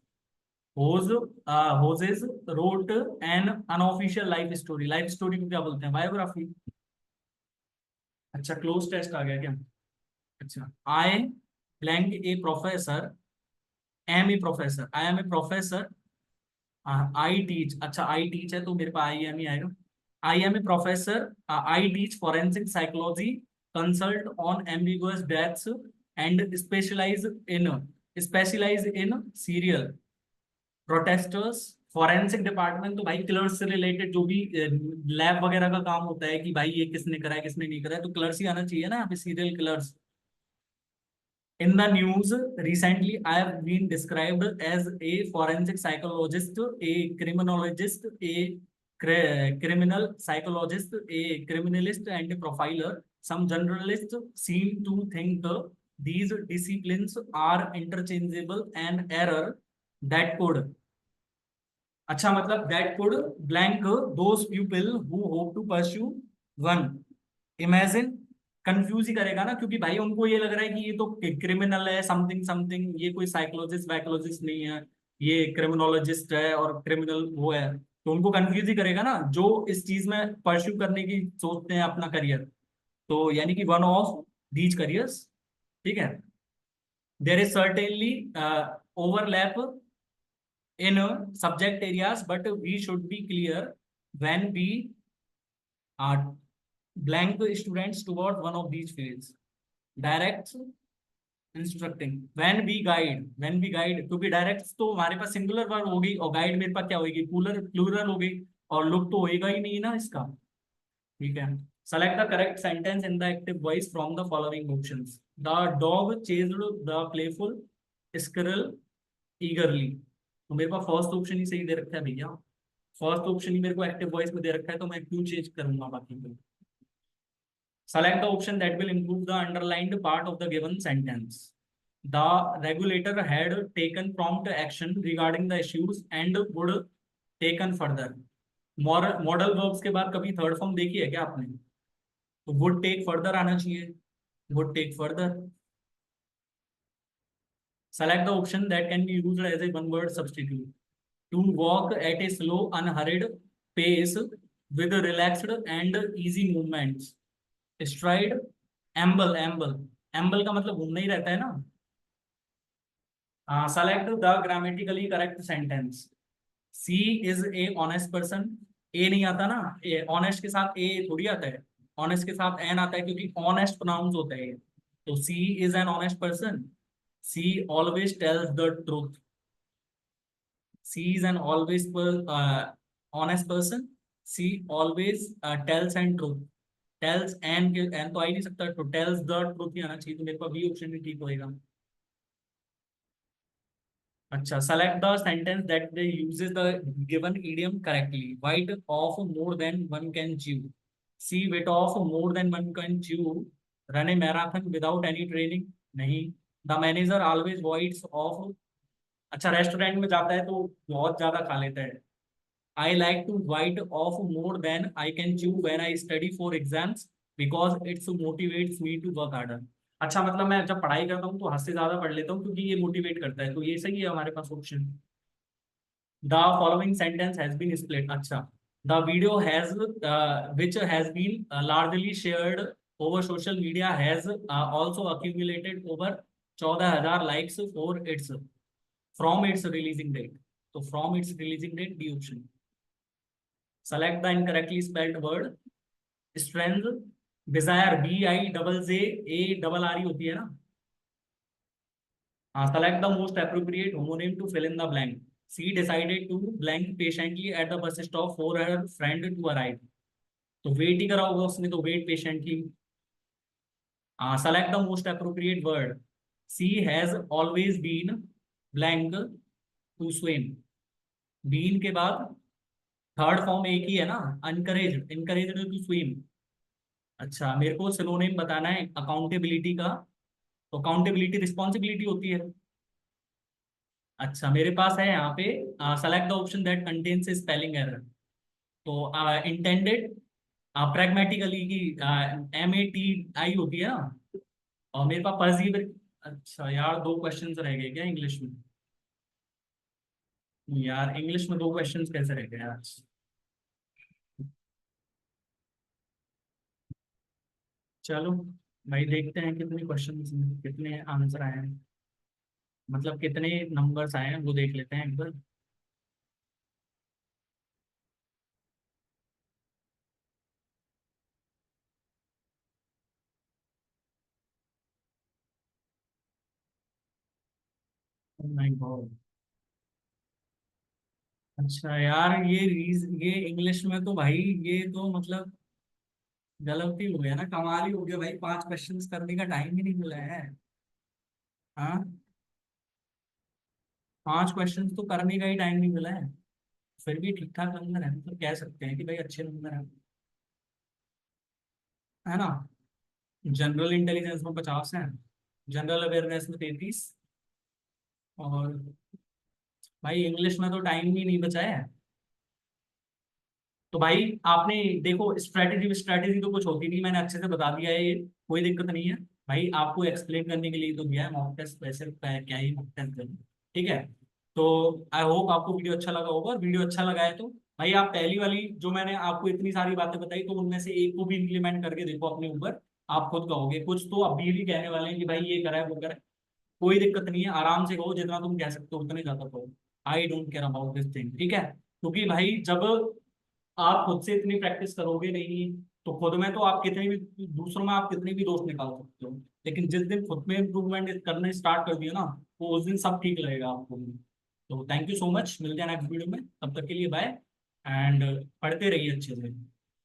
Hoses wrote an unofficial life story। Life story को क्या बोलते हैं? बायोग्राफी। अच्छा क्लोज टेस्ट आ गया क्या? अच्छा I blank a professor am a professor, I am a professor, I teach. अच्छा I teach है तो मेरे पास आई एम ही आएगा। I am a professor, I teach forensic psychology, consult on ambiguous deaths and specialise in serial protesters. Forensic department तो भाई क्लर्स से related जो भी लैब वगैरह का काम होता है कि भाई ये किसने करा है किसने नहीं करा है, तो क्लर्स ही आना चाहिए ना यहाँ पे, serial क्लर्स। In the news recently, I have been described as a forensic psychologist, a criminologist, a criminal psychologist, a criminalist, and a profiler. Some journalists seem to think these disciplines are interchangeable, an error that could। अच्छा मतलब that could blank those people who hope to pursue one। Imagine confuse ही करेगा ना, क्योंकि भाई उनको ये लग रहा है कि ये तो क्रिमिनल है समथिंग समथिंग, ये कोई साइकोलॉजिस्ट वाइकोलॉजिस्ट नहीं है, ये क्रिमिनोलॉजिस्ट है और क्रिमिनल वो है। तो उनको कंफ्यूज ही करेगा ना जो इस चीज में परस्यू करने की सोचते हैं अपना करियर। तो यानी कि वन ऑफ दीज करियर्स। ठीक है। There is certainly overlap in subject areas, but we should be clear when we are blank students towards one of these fields। Direct instructing, when we guide, क्योंकि direct तो हमारे पास singular verb होगी और guide मेरे पास क्या होगी? Plural plural होगी, और लुक तो होएगा ही नहीं ना इसका। ठीक है। Select the correct sentence in the active voice from the following options. The dog chased the playful squirrel ईगरली। तो मेरे पास फर्स्ट ऑप्शन ही सही दे रखा है भैया, फर्स्ट ऑप्शन ही मेरे को एक्टिव वॉइस में दे रखा है, तो मैं क्यों चेंज करूंगा बाकी को। Select the option that will improve the underlined part of the given sentence. The regulator had taken prompt action regarding the issues and would taken further। Modal verbs के बाद कभी थर्ड फॉर्म देखी है क्या आपने? तो वुड टेक फर्दर आना चाहिए, would take further. Select the option that can be used as a one word substitute। To walk at a slow unhurried pace with relaxed and easy movements। Stride, amble, amble, amble का मतलब घूमना ही रहता है ना। Select the grammatically correct sentence. She is a honest person. A नहीं आता ना, ए ऑनेस्ट के साथ ए थोड़ी आता है, ऑनेस्ट के साथ एन आता है क्योंकि ऑनेस्ट प्रोनाउंस होता है। तो she is an honest person. She always tells the truth. She is an always honest person. She always tells and truth. Tells and के एंड तो आ ही नहीं सकता, तो टेल्स द ट्रूथ ही आना चाहिए, तो मेरे पास बी ऑप्शन भी ठीक होएगा। अच्छा select the sentence that they uses the given idiom correctly. Bite off more than one can chew. She bit off more than one can chew. Run a marathon without any training. नहीं। The manager always bites off. अच्छा restaurant में जाता है तो बहुत ज्यादा खा लेता है। I like to bite off more than I can chew when I study for exams because it motivates me to work harder। अच्छा मतलब मैं जब पढ़ाई करता हूँ तो हद से ज्यादा पढ़ लेता हूँ क्योंकि ये मोटिवेट करता है, तो ये सही है हमारे पास option. The following sentence has been split, अच्छा, the video has which has been largely shared over social media has also accumulated over 14,000 likes for its from its releasing date. तो from its releasing date D option. Select the incorrectly spelled word. Strength, desire, BIJJARR होती है ना। Select the most appropriate homonym to fill in the blank. She decided to blank patiently at the bus stop for her friend to arrive. तो wait ही करा होगा उसने, तो wait patiently. Select the most appropriate word. She has always been blank to swim. Been के बाद third form एक ही है ना, अनकरेज, इनकरेज टू स्विम। अच्छा, मेरे को सिनोनिम बताना है अकाउंटेबिलिटी का। तो अकाउंटेबिलिटी रिस्पॉन्सिबिलिटी होती है। अच्छा, मेरे पास है यहाँ पे select the option that contains spelling error. तो इंटेंडेड, प्रैग्मेटिकली की MATI होती है ना। और मेरे पास परसीवर। अच्छा यार, दो क्वेश्चंस रह गए क्या इंग्लिश में? यार इंग्लिश में दो क्वेश्चंस कैसे रह गए यार? चलो भाई, देखते हैं कितने क्वेश्चंस, कितने आंसर आए हैं, मतलब कितने नंबर्स आए हैं वो देख लेते हैं एक बार। Oh my God। अच्छा यार, ये इंग्लिश में तो भाई, ये तो मतलब गलत ही हो गया ना, कमाल ही हो गया भाई, 5 क्वेश्चंस करने का टाइम ही नहीं मिला है। हाँ, 5 क्वेश्चंस तो करने का ही टाइम नहीं मिला है। फिर भी ठीक ठाक नंबर है, मतलब कह सकते हैं कि भाई अच्छे नंबर है। है ना। जनरल इंटेलिजेंस में 50 है, जनरल अवेयरनेस में 33, और भाई इंग्लिश में तो टाइम ही नहीं बचा है। तो भाई आपने देखो, स्ट्रेटेजी स्ट्रेटेजी तो कुछ होती नहीं, मैंने अच्छे से बता दिया है ये, कोई दिक्कत नहीं है। भाई आपको एक्सप्लेन करने के लिए तो दिया है मॉक टेस्ट, वैसे क्या ही मॉक टेस्ट देना। ठीक है। तो आई होप आपको वीडियो अच्छा लगा होगा, और वीडियो अच्छा लगा है तो भाई आप पहली वाली जो मैंने आपको इतनी सारी बातें बताई, तो उनमें से एक को भी इम्प्लीमेंट करके देखो अपने ऊपर। आप खुद कहोगे, कुछ तो अभी भी कहने वाले हैं कि भाई ये करा है वो करा है। कोई दिक्कत नहीं है, आराम से कहो, जितना तुम कह सकते हो उतने ज्यादा कहो। I don't care about this thing, ठीक है। क्योंकि भाई जब आप खुद से इतनी प्रैक्टिस करोगे नहीं, तो खुद में तो आप कितने भी, दूसरों में आप कितने भी दोस्त निकाल सकते हो, लेकिन जिस दिन खुद में इम्प्रूवमेंट करने स्टार्ट कर दिया ना, वो उस दिन सब ठीक लगेगा आपको। तो थैंक यू सो मच, मिलते हैं नेक्स्ट वीडियो में, तब तक के लिए बाय। एंड पढ़ते रहिए अच्छे से।